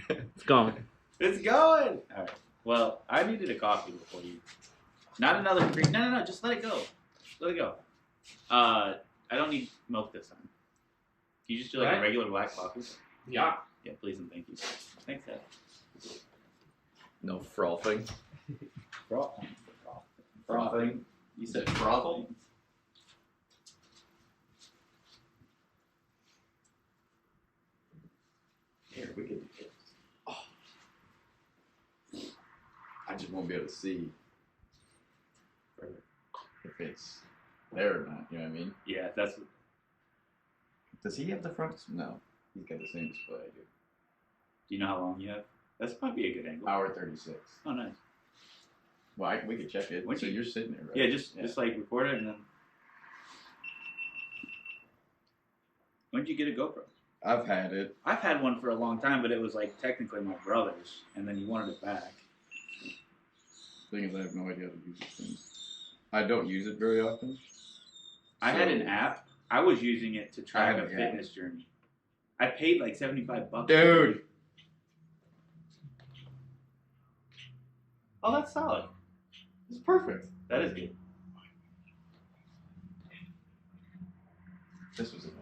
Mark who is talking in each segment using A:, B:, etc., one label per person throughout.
A: It's going.
B: It's going. All right. Well, I needed a coffee before you. Not another cream. No. Just let it go. Let it go. I don't need milk this time. Can you just do like a regular black coffee?
C: Yeah.
B: Yeah, please and thank you. Thanks, Dad.
D: No frothing.
B: Frothing. You said frothing?
D: Here, we could do this. Oh. I just won't be able to see if it's there or not, you know what I mean?
B: Yeah, that's...
D: Does he have the front? No. He's got the same display I do.
B: Do you know how long you have? This might be a good angle.
D: Hour 36.
B: Oh, nice.
D: Well, we could check it. So you're sitting there, right?
B: Yeah, just like record it and then... When did you get a GoPro?
D: I've had it.
B: I've had one for a long time, but it was like technically my brother's, and then he wanted it back.
D: Thing is, I have no idea how to use this thing. I don't use it very often.
B: I had an app. I was using it to track a fitness journey. I paid like $75.
D: Dude!
B: Oh, that's solid.
D: It's perfect.
B: That is good.
D: This was annoying.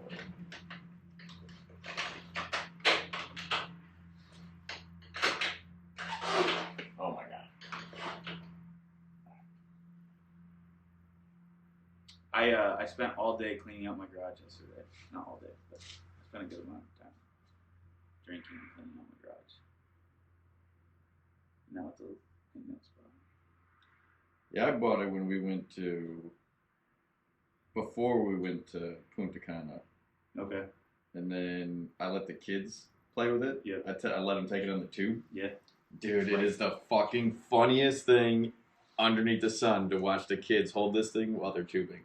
D: Oh my god.
B: I spent all day cleaning out my garage yesterday. Not all day, but I spent a good amount of time drinking and cleaning out my garage. Now it's a maintenance problem.
D: Yeah, I bought it when we went to... Before we went to Punta Cana.
B: Okay.
D: And then I let the kids play with it.
B: Yeah.
D: I let them take it on the tube.
B: Yeah.
D: Dude, it is the fucking funniest thing underneath the sun to watch the kids hold this thing while they're tubing.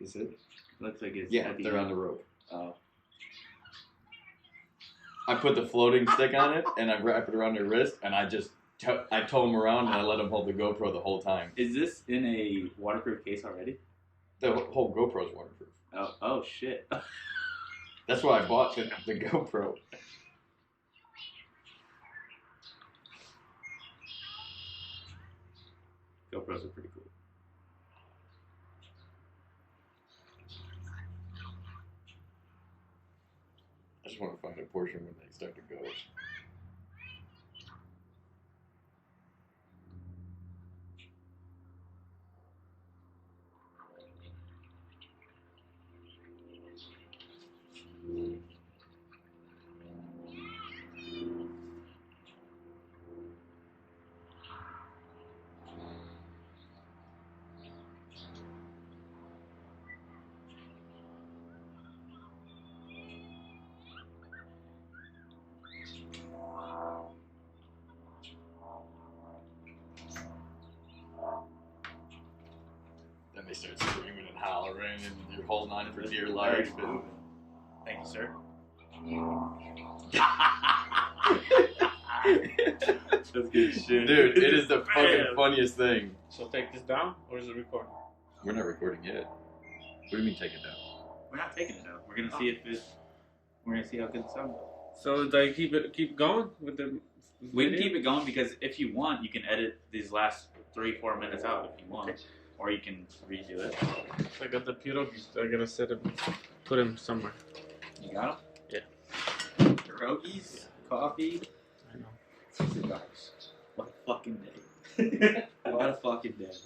D: Is it?
B: Looks like it's...
D: Yeah, they're on the rope.
B: Oh.
D: I put the floating stick on it, and I wrap it around their wrist, and I just... I tow them around, and I let them hold the GoPro the whole time.
B: Is this in a waterproof case already?
D: The whole GoPro's waterproof.
B: Oh shit.
D: That's why I bought the GoPro.
B: GoPros are pretty cool.
D: I just want to find a portion when they start to go. Then they start screaming and hollering, and you're holding on for dear life. And...
B: Thank you, sir. That's good shit.
D: Dude, it is the fucking funniest thing.
C: So take this down, or is it recording?
D: We're not recording yet. What do you mean take it down?
B: We're not taking it out. We're gonna see if it. We're gonna see how good the sound goes.
C: So do I keep going with the?
B: We can keep it going because if you want, you can edit these last 3-4 minutes out if you want, or you can redo it.
C: I got the pierogies. I gotta set him, put him somewhere.
B: You got
C: Yeah.
B: them? Pierogies, coffee,
C: I know.
B: cigars. What a fucking day! What a fucking day, boys.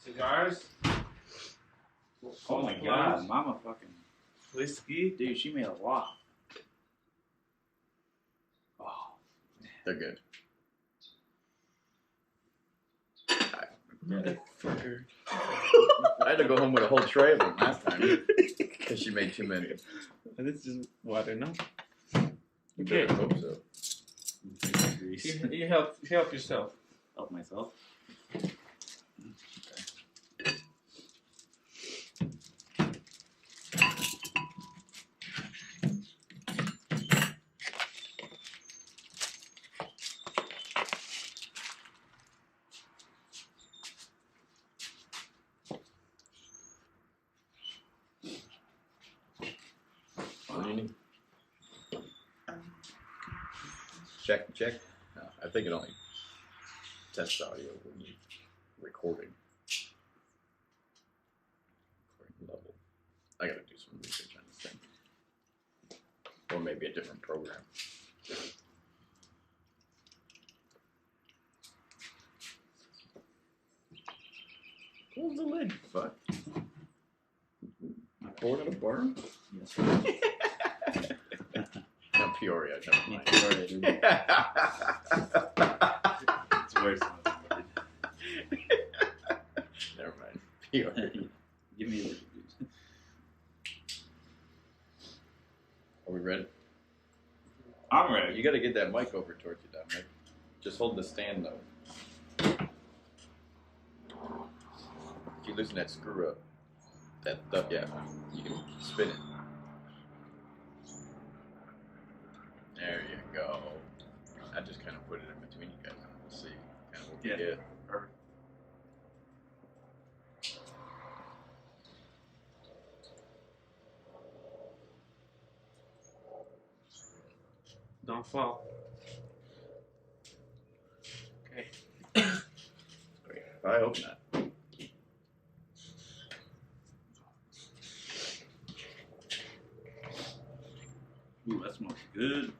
C: Cigars.
B: Oh my god, mama fucking...
C: Whiskey.
B: Dude, she made a lot. Oh.
D: They're good.
C: Motherfucker.
D: I had to go home with a whole tray of them last time because she made too many.
C: And this is water, no?
D: You
C: Okay.
D: better hope so.
C: You help yourself.
B: Help myself.
D: What do you need? Check. No, I think it only tests audio when you recording level. I gotta do some research on this thing, or maybe a different program. Close the lid. Fuck. Board at a bar?
B: Yes.
D: No, Peoria. Never mind.
B: It's worse.
D: Never mind. Peoria.
B: Give me the.
D: Are we ready?
B: I'm ready.
D: You got to get that mic over towards you, Dominic. Just hold the stand though. If you loosen that screw up, yeah, you can spin it. There you go. I just kind of put it in between you guys and we'll see kind of what we get.
B: Perfect.
C: Don't fall. Okay.
D: Great. I hope not.
B: Ooh, that smells good.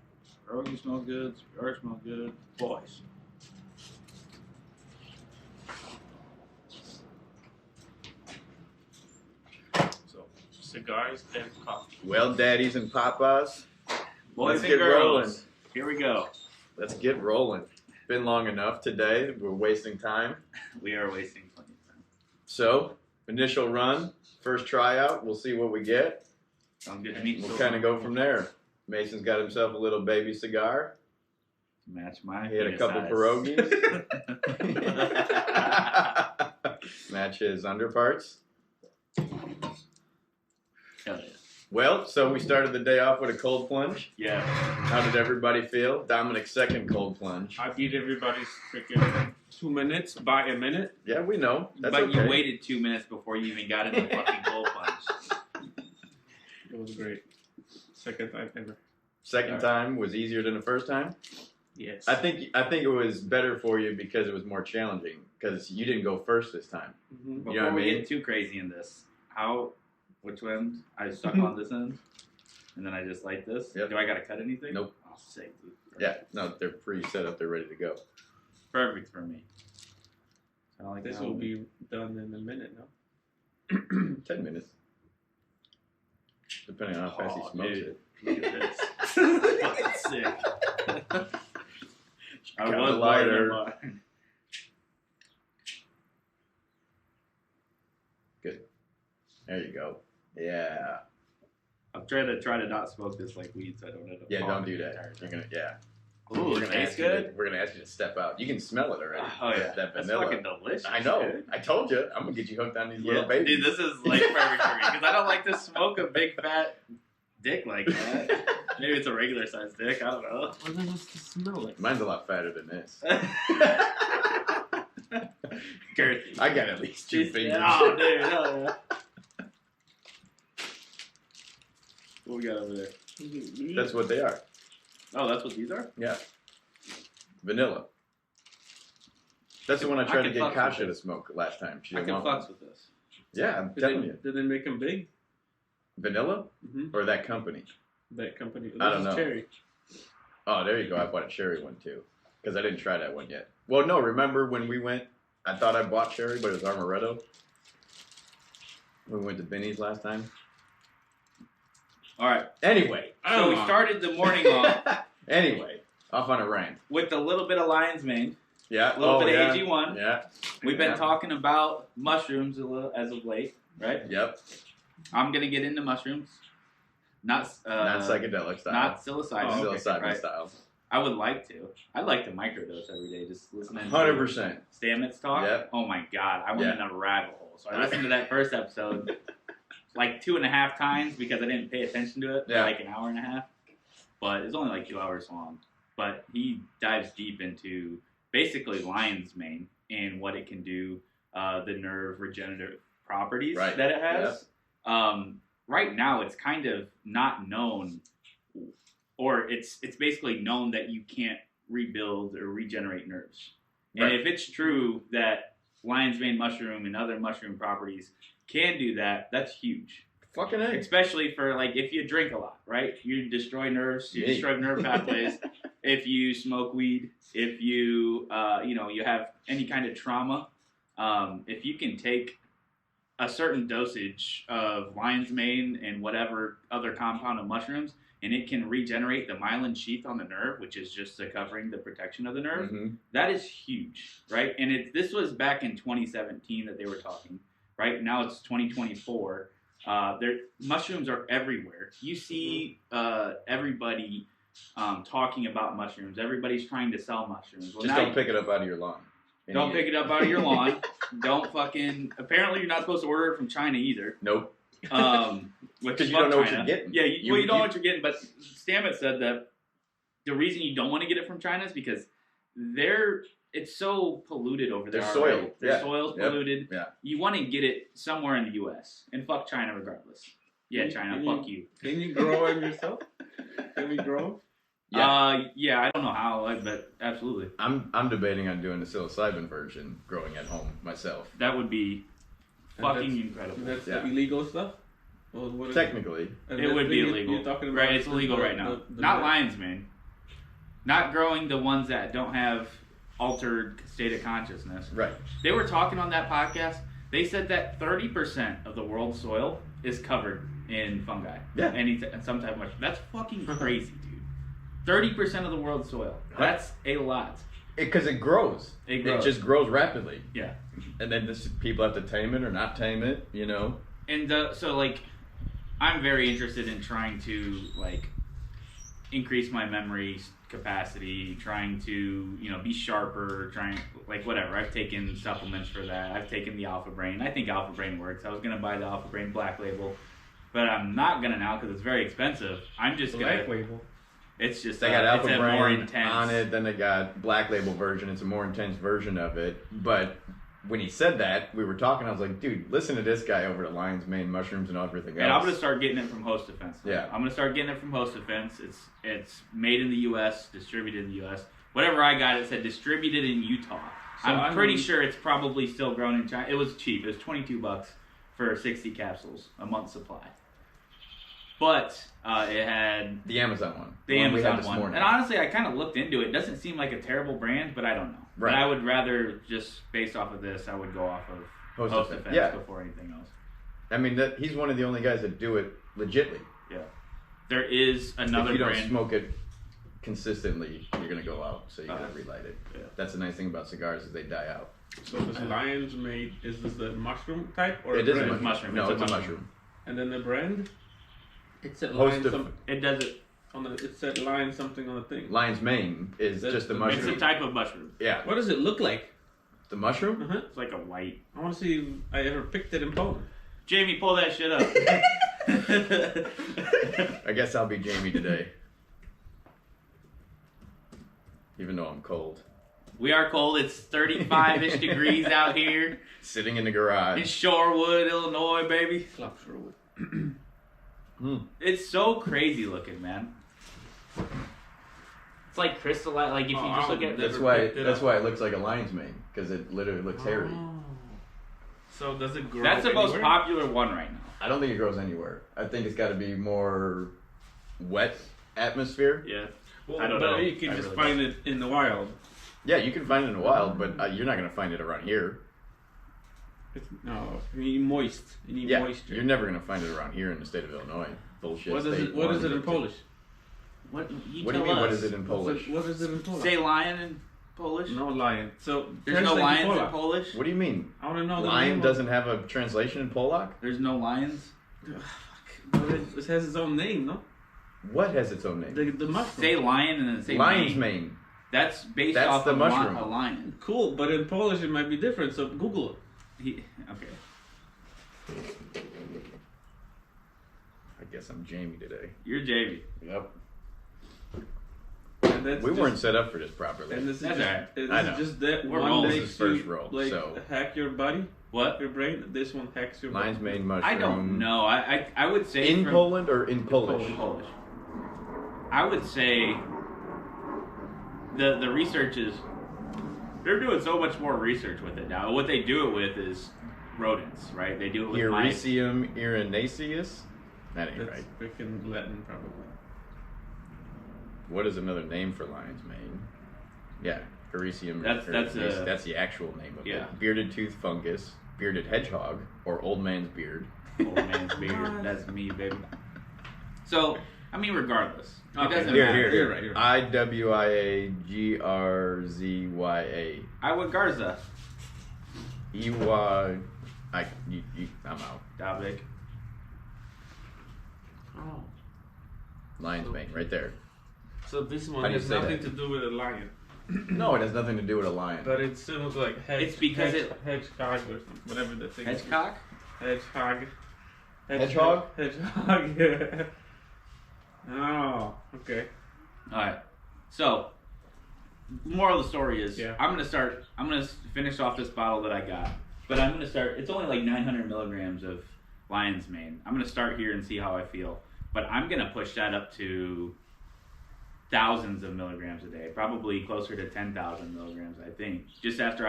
B: Pierogi smells good. Cigar smells good. Boys.
C: So, cigars and coffee.
D: Well, daddies and papas,
B: Boys
D: let's
B: and
D: get
B: girls.
D: rolling.
B: Here we go.
D: Let's get rolling. Been long enough today. We're wasting time.
B: We are wasting plenty of time.
D: So, initial run, first tryout. We'll see what we get.
B: Sounds good to meet you.
D: We'll kind of go from there. Mason's got himself a little baby cigar.
B: Match my.
D: He had a
B: penis
D: couple
B: size.
D: pierogies. Match his underparts.
B: Hell yeah.
D: Well, so we started the day off with a cold plunge.
B: Yeah.
D: How did everybody feel? Dominic's second cold plunge.
C: I beat everybody's freaking 2 minutes by a minute.
D: Yeah, we know. That's
B: But
D: okay.
B: you waited 2 minutes before you even got into the fucking cold plunge.
C: It was great. Second time ever.
D: Second time was easier than the first time.
C: Yes.
D: I think it was better for you because it was more challenging because you didn't go first this time.
C: Mhm.
B: Before
D: You know what I
B: we
D: mean?
B: get too crazy in this, which end? I stuck on this end, and then I just light this.
D: Yep.
B: Do I gotta cut anything?
D: Nope.
B: Oh, sick, dude.
D: Yeah, no, they're pre-set up. They're ready to go.
B: Perfect for me. I don't like
C: This
B: that
C: will
B: one.
C: be done in a minute, no?
D: 10 minutes. Depending on how fast he
B: Oh,
D: smokes
B: dude.
D: it.
B: Look at this. Fucking sick. I
D: Kinda
B: was
D: lighter.
B: lighter.
D: Good. There you go. Yeah.
B: I'm trying to not smoke this like weed, so I don't end up.
D: Yeah, don't
B: falling
D: do
B: the
D: that.
B: entire
D: You're
B: time.
D: gonna, yeah.
B: Ooh, it tastes good.
D: We're gonna ask you to step out. You can smell it already.
B: Oh yeah,
D: that
B: that's
D: vanilla.
B: fucking delicious.
D: I know.
B: Dude.
D: I told you. I'm gonna get you hooked on these little
B: Yeah,
D: babies.
B: dude, this is like perfect for me because I don't like to smoke a big fat dick like that. Maybe it's a regular sized dick. I don't know.
C: What does this smell like?
D: Mine's a lot fatter than this.
B: Girthy.
D: I got at least 2 fingers.
B: Oh, dude, hell yeah. What we got over there?
D: That's what they are.
B: Oh, that's what these are?
D: Yeah. Vanilla. That's the one I
B: I
D: tried to
B: can
D: get
B: fuck with
D: Kasha to
B: this.
D: smoke last time. She
B: I
D: didn't
B: can
D: want
B: fucks with this.
D: one. Yeah, I'm
C: Did
D: telling
C: they,
D: you.
C: did they make them big?
D: Vanilla
C: Mm-hmm.
D: or that company?
C: That company.
D: I don't
C: This is
D: know.
C: Cherry.
D: Oh, there you go. I bought a cherry one too. Because I didn't try that one yet. Well, no, remember when we went, I thought I bought cherry, but it was Amaretto. When we went to Benny's last time.
B: All right.
D: Anyway.
B: So we started the morning off
D: Anyway, off on a rant.
B: with a little bit of lion's mane.
D: Yeah.
B: A little bit
D: yeah.
B: of AG1.
D: Yeah.
B: We've been
D: Yeah.
B: talking about mushrooms a little as of late, right?
D: Yep.
B: I'm gonna get into mushrooms, not
D: Not psychedelic style.
B: not psilocybin.
C: Oh,
D: Psilocybin
B: right?
D: style.
B: I would like to. I'd like to microdose every day, just listening.
D: 100%.
B: to Stamets talk.
D: Yep.
B: Oh my god, I went
D: Yeah.
B: in a rabbit hole. So I listened to that first episode like 2.5 times because I didn't pay attention to it for
D: Yeah.
B: like an hour and a half. But it's only like 2 hours long. But he dives deep into basically lion's mane and what it can do, the nerve regenerative properties
D: Right.
B: that it has. Right now, it's kind of not known, or it's basically known that you can't rebuild or regenerate nerves. And
D: Right.
B: if it's true that lion's mane mushroom and other mushroom properties can do that, that's huge.
D: Fucking A.
B: Especially for like if you drink a lot, right? You destroy nerves, you
D: Me.
B: destroy nerve pathways. If you smoke weed, if you you have any kind of trauma, if you can take a certain dosage of lion's mane and whatever other compound of mushrooms, and it can regenerate the myelin sheath on the nerve, which is just the covering the protection of the nerve.
D: Mhm.
B: That is huge, right? And this was back in 2017 that they were talking, right? Now it's 2024. Mushrooms are everywhere. You see everybody talking about mushrooms. Everybody's trying to sell mushrooms. Well,
D: Just
B: now
D: don't pick it up out of your lawn.
B: don't pick it up out of your lawn. Don't fucking. Apparently, you're not supposed to order it from China either.
D: Nope.
B: Which
D: 'Cause you don't know what you're getting.
B: Yeah,
D: You-
B: you don't know
D: you-
B: what you're getting. But Stamets said that the reason you don't want to get it from China is because it's so polluted over there.
D: Their
B: already.
D: soil,
B: Their
D: yeah.
B: soil's
D: Yep.
B: polluted.
D: Yeah.
B: You want to get it somewhere in the U.S. and fuck China regardless. Yeah, China,
C: Can
B: fuck you.
C: Can you grow it yourself? Can we grow?
B: Yeah, I don't know how, but absolutely.
D: I'm debating on doing the psilocybin version, growing at home myself.
B: That would be
C: And
B: fucking
C: that's-
B: incredible.
C: That's
D: Yeah.
C: the illegal stuff? Or what is
D: Technically.
C: And
B: It
C: that's
B: would be
C: you-
B: illegal.
C: You're talking about
B: Right, it's illegal right now. Not lion's mane. Not growing the ones that don't have altered state of consciousness.
D: Right.
B: They were talking on that podcast. They said that 30% of the world's soil is covered in fungi.
D: Yeah.
B: And some type of mushroom. That's fucking crazy, dude. 30% of the world's soil. That's a lot.
D: Because it grows.
B: It grows.
D: It just grows rapidly.
B: Yeah.
D: And then people have to tame it or not tame it, you know?
B: And so, like, I'm very interested in trying to, like, increase my memory capacity, trying to, be sharper, whatever. I've taken supplements for that. I've taken the Alpha Brain. I think Alpha Brain works. I was going to buy the Alpha Brain Black Label, but I'm not going to now because it's very expensive. I'm just going
C: Black
B: to...
C: label.
B: It's just
D: They got Alpha
B: it's a more
D: Brain
B: intense
D: on it, then they got Black Label version. It's a more intense version of it. But when he said that, we were talking, I was like, dude, listen to this guy over at Lion's Mane Mushrooms and everything else.
B: And I'm gonna start getting it from Host Defense.
D: Yeah.
B: I'm gonna start getting it from Host Defense. It's made in the U.S., distributed in the U.S. Whatever I got, it said distributed in Utah.
C: So
B: I'm pretty sure it's probably still grown in China. It was cheap. It was $22 for 60 capsules, a month's supply. But it had
D: The Amazon one.
B: the
D: one we had
B: Amazon
D: this
B: one.
D: morning.
B: And honestly, I kind of looked into it. It doesn't seem like a terrible brand, but I don't know.
D: Right.
B: But I would rather, just based off of this, I would go off of
D: Host
B: Host
D: Defense.
B: Defense
D: Yeah.
B: before anything else.
D: I mean, he's one of the only guys that do it legitly.
B: Yeah. There is another
D: if you
B: brand.
D: don't smoke it consistently, you're going to go out, so you got to
B: Uh-huh.
D: relight it.
B: Yeah.
D: That's the nice thing about cigars is they die out.
C: So this lion's made, is this the mushroom type or
D: It is a
C: brand?
D: mushroom.
B: mushroom.
D: No,
B: It's
D: it's
B: a
D: a
B: mushroom.
D: mushroom.
C: And then the brand? It said
D: Host
C: lion
D: of-
C: some,
B: It does it.
C: on the, it said lion something on the thing.
D: Lion's Mane is
C: That's
D: just the
C: the-
D: mushroom.
B: It's a type of mushroom.
D: Yeah.
C: What does it look like?
D: The mushroom?
C: Uh-huh.
B: It's like a white.
C: I want to see if I ever picked it in Poland.
B: Jamie, pull that shit up.
D: I guess I'll be Jamie today. Even though I'm cold.
B: We are cold. It's 35-ish degrees out here
D: Sitting in the
B: in
D: garage.
B: Shorewood, Illinois, baby.
C: Slapsrode.
B: It's so crazy looking, man. It's like crystallite. Like if you just look at
D: That's
B: the.
D: why
C: picked it
D: that's
C: up.
D: why it looks like a lion's mane. Because it literally looks hairy.
C: So does it grow
B: That's the most
C: anywhere?
B: popular one right now.
D: I don't think it grows anywhere. I think it's got to be more wet atmosphere.
B: Yeah.
C: Well,
B: I don't
C: but
B: know.
C: you can
B: I
C: just
B: really
C: find it in the wild.
D: Yeah, you can find it in the wild, but you're not going to find it around here.
C: No, you need moist. You need
D: Yeah,
C: moisture.
D: you're never going to find it around here in the state of Illinois. Bullshit.
C: What is
D: state
C: it? What is it in
D: wanted
C: Polish?
B: What you
D: What do you
B: tell
D: mean? What
B: us.
D: is it in Polish?
C: What is it in Polish?
B: Say lion and Polish?
C: No lion. So
B: There's no
C: translate to
B: lions in
C: Polak.
B: Polish?
D: What do you mean?
C: I want to know the
D: Lion
C: name
D: doesn't have a translation in Polak?
B: There's no lions?
C: But it has its own name, no?
D: What has its own name?
C: The mushroom.
B: Say lion and then say
D: Lion's
B: mane.
D: mane.
B: That's based
D: That's
B: off
D: the
B: of
D: mushroom.
B: a lion.
C: Cool, but in Polish it might be different. So Google it.
B: Okay.
D: I guess I'm Jamie today.
B: You're JV.
D: Yep.
C: And that's
D: We
C: just,
D: weren't set up for this properly.
C: And this is
B: That's
C: just,
B: alright.
C: this
D: I
C: is
D: know.
C: just that
B: We're
C: one
B: rolling.
C: makes
D: This is first
C: you,
D: roll,
C: like
D: so-
C: hack your body,
B: What?
C: your brain. This one hacks your
D: Lion's
C: body.
D: mane mushroom.
B: I don't know. I would say
D: In
B: from-
D: Poland or in Polish?
B: Polish. I would say the research is they're doing so much more research with it now. What they do it with is rodents, right? They do it with mice.
D: Hericium erinaceus? That ain't
C: That's
D: right.
C: freaking Latin, probably.
D: What is another name for lion's mane? Yeah, Hericium
B: That's
D: erinaceus.
B: a-
D: That's the actual name of
B: Yeah.
D: it. Bearded tooth fungus, bearded hedgehog, or old man's beard.
B: Old man's beard. That's me, baby. So, I mean, regardless, it
C: Okay,
B: doesn't
D: Here,
B: matter.
D: here,
C: You're
D: here.
C: right, you're right.
D: IWIAGRZYA.
B: I would Garza.
D: I'm out.
B: Dabik.
C: Oh.
D: Lion's mane, right there.
C: So this
D: How
C: one
D: do you
C: has
D: say
C: nothing
D: that?
C: to do with a lion,
D: No, it has nothing to do with a lion.
C: but it sounds like
B: It's because
C: hedgehog or something, whatever the thing is.
B: Hedgecock?
C: Hedgehog.
D: Hedgehog?
C: Hedgehog. Yeah. Oh, okay.
B: Alright. So, moral of the story is
C: Yeah.
B: I'm gonna finish off this bottle that I got. But I'm gonna start, it's only like 900 milligrams of lion's mane. I'm gonna start here and see how I feel. But I'm gonna push that up to thousands of milligrams a day, probably closer to 10,000 milligrams, I think. Just after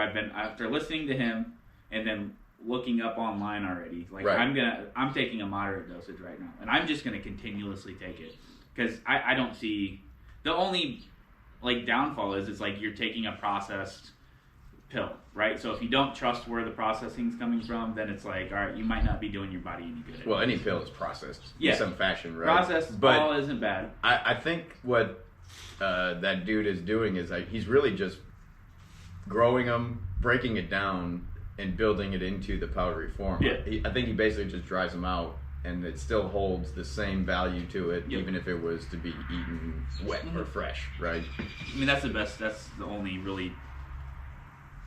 B: listening to him and then looking up online already, like
D: Right.
B: I'm taking a moderate dosage right now, and I'm just gonna continuously take it because I don't see the only like downfall is it's like you're taking a processed pill, right? So if you don't trust where the processing's coming from, then it's like, all right, you might not be doing your body any good.
D: Well, any pill is processed
B: Yeah.
D: in some fashion, right?
B: Processed
D: but
B: all isn't bad.
D: I think what that dude is doing is like he's really just growing them, breaking it down, and building it into the powdery form.
B: Yeah.
D: I think he basically just dries them out, and it still holds the same value to it,
B: Yep.
D: even if it was to be eaten wet or fresh, right?
B: I mean, that's the best. That's the only really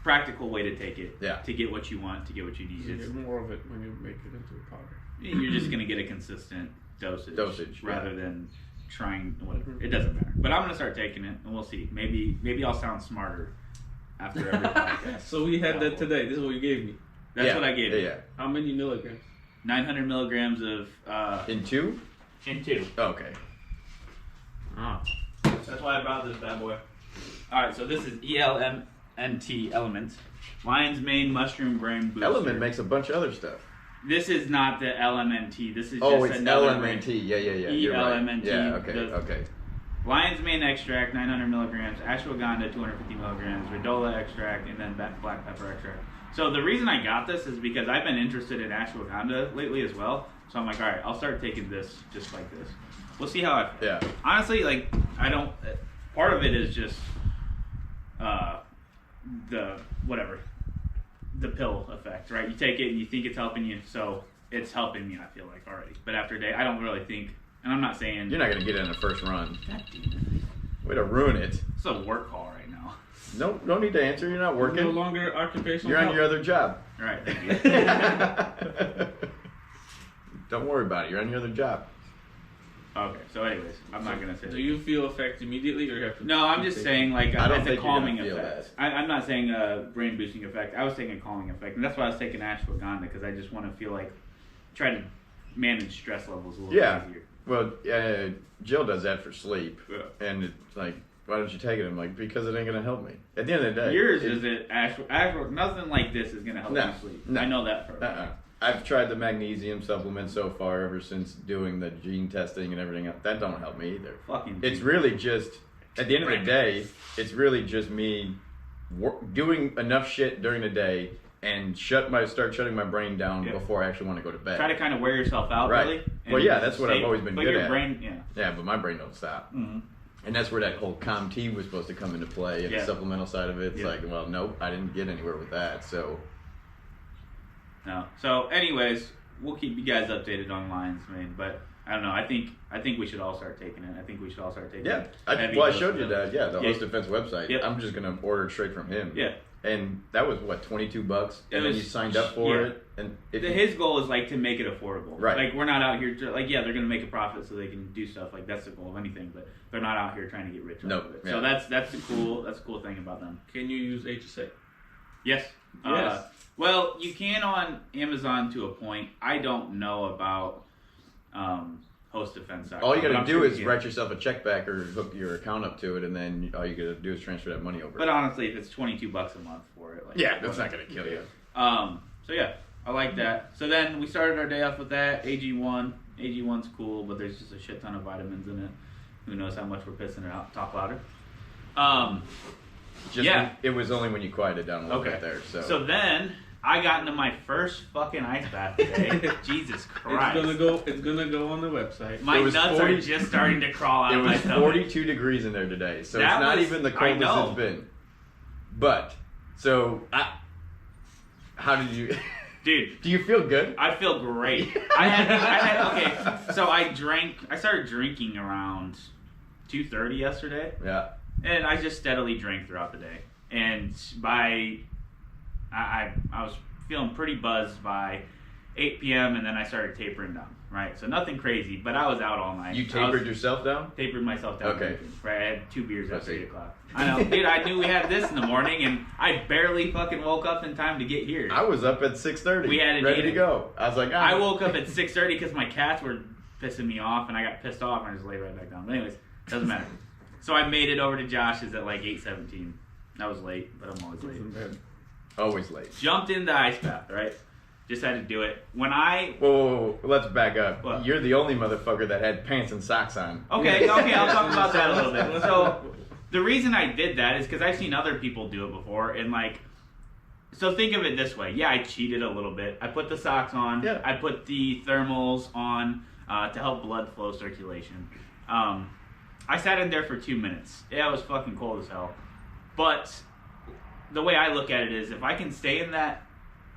B: practical way to take it.
D: Yeah.
B: To get what you want, to get what you need.
C: You
B: It's,
C: get more of it when you make it into a powder.
B: you're just gonna get a consistent dosage.
D: Yeah.
B: Rather than trying whatever. It doesn't matter. But I'm gonna start taking it, and we'll see. Maybe I'll sound smarter after every podcast.
C: So we had that today. This is what you gave me.
B: That's
D: Yeah,
B: what I gave
D: yeah,
B: you.
D: yeah.
C: How many milligrams?
B: 900 milligrams of
D: In two?
B: in two.
D: Okay.
C: Ah.
B: That's why I brought this bad boy. All right, so this is ELMNT Element, Lion's Mane Mushroom Brain Booster.
D: Element makes a bunch of other stuff.
B: This is not the LMNT. This is
D: Oh,
B: just
D: it's
B: another
D: LMNT.
B: brand.
D: Yeah. You're right.
B: ELMNT,
D: Yeah. Okay.
B: the-
D: Okay.
B: Lion's Mane extract, 900 milligrams. Ashwagandha, 250 milligrams. Redola extract, and then black pepper extract. So the reason I got this is because I've been interested in ashwagandha lately as well. So I'm like, all right, I'll start taking this just like this. We'll see how I feel.
D: Yeah.
B: Honestly, like I don't. Part of it is just the pill effect, right? You take it and you think it's helping you, so it's helping me. I feel like already, but after a day, I don't really think. And I'm not saying
D: You're not gonna get it in the first run.
B: God damn it.
D: Way to ruin it.
B: It's a work call right now.
D: No need to answer. You're not
C: No
D: working.
C: longer occupational
D: You're on
C: health.
D: your other job.
B: All right, thank you.
D: Don't worry about it. You're on your other job.
B: Okay, so anyways, I'm not gonna say.
C: Do you feel effect immediately, or you have to?
B: No, I'm just saying like
D: I don't
B: it's a
D: think you're gonna
B: calming
D: feel
B: effect.
D: that.
B: I'm not saying a brain boosting effect. I was taking a calming effect, and that's why I was taking ashwagandha because I just want to feel like try to manage stress levels a little
D: Yeah.
B: bit easier.
D: Well, Jill does that for sleep,
B: Yeah.
D: and it's like, why don't you take it? I'm like, because it ain't gonna help me. At the end of the day,
B: Yours is it nothing like this is gonna help
D: No,
B: you sleep.
D: no.
B: I know that for a fact.
D: Uh-uh. I've tried the magnesium supplement so far ever since doing the gene testing and everything else. That don't help me either.
B: Fucking.
D: It's really just, at the end of the day, it's really just me doing enough shit during the day and start shutting my brain down
B: Yeah.
D: before I actually want to go to bed.
B: try to kind of wear yourself out,
D: Right.
B: really.
D: Well, yeah, that's what I've always been
B: but
D: good
B: your
D: at.
B: brain, yeah.
D: Yeah, but my brain don't stop.
B: Mm-hmm.
D: And that's where that whole ComT was supposed to come into play, and the
B: Yeah.
D: supplemental side of it. It's
B: Yeah.
D: like, well, nope, I didn't get anywhere with that. So
B: No. So, anyways, we'll keep you guys updated on lines, man. But I don't know. I think we should all start taking it. I think we should all start taking
D: yeah,
B: it.
D: I
B: Heavy
D: well, I
B: dose
D: showed you
B: of-
D: that. Yeah, the
B: Yeah.
D: Host Defense website.
B: Yep.
D: I'm just gonna order it straight from him.
B: Yeah.
D: And that was what, $22,
B: It
D: and then
B: was-
D: you signed up for
B: yeah.
D: it, and it,
B: His goal is like to make it affordable.
D: Right.
B: Like we're not out here like they're gonna make a profit so they can do stuff. Like that's the goal of anything. But they're not out here trying to get rich
D: No,
B: off of it.
D: yeah.
B: So that's a cool thing about them.
C: Can you use HSA?
B: Yes.
C: Yes.
B: Well, you can on Amazon to a point. I don't know about Host Defense.
D: all you
B: but
D: gotta
B: I'm
D: do
B: sure
D: is
B: you can.
D: write yourself a check back or hook your account up to it, and then all you gotta do is transfer that money over.
B: But honestly, if it's $22 a month for it, like
D: yeah, that's not gonna kill you.
B: So yeah, I like that. So then we started our day off with that AG1. AG1's cool, but there's just a shit ton of vitamins in it. Who knows how much we're pissing it out? Talk louder.
D: Just
B: Yeah.
D: it was only when you quieted down a little
B: Okay.
D: bit there.
B: So then I got into my first fucking ice bath today. Jesus Christ.
C: It's gonna go on the website.
B: My
D: It was
B: nuts
D: 40
B: are just starting to crawl out
D: it
B: of my
D: was
B: stomach.
D: 42 degrees in there today, so
B: That
D: it's not
B: was-
D: even the
B: I
D: coldest
B: know.
D: it's been. But how did you?
B: Dude,
D: Do you feel good?
B: I feel great. I had okay. So I started drinking around 2:30 yesterday,
D: Yeah.
B: and I just steadily drank throughout the day. And I was feeling pretty buzzed by 8 p.m. and then I started tapering down. Right, so nothing crazy, but I was out all night.
D: You tapered yourself down?
B: Tapered myself down.
D: Okay.
B: Right, I had 2 beers
D: I
B: at
D: see.
B: 8 o'clock. I know, dude. I knew we had this in the morning, and I barely fucking woke up in time to get here.
D: I was up at 6:30.
B: We had it
D: ready to
B: eaten.
D: go. I was like,
B: I woke up at 6:30 because my cats were pissing me off, and I got pissed off, and I just laid right back down. But anyways, doesn't matter. So I made it over to Josh's at like 8:17. I was late, but I'm always late.
D: Always late.
B: Jumped in the ice bath, right? Just had to do it. When I
D: Whoa, let's back up.
B: What?
D: You're the only motherfucker that had pants and socks on.
B: okay, I'll talk about that a little bit. So the reason I did that is because I've seen other people do it before, and like, so think of it this way. Yeah, I cheated a little bit. I put the socks on.
D: Yeah.
B: I put the thermals on to help blood flow circulation. I sat in there for 2 minutes. Yeah, it was fucking cold as hell. But the way I look at it is, if I can stay in that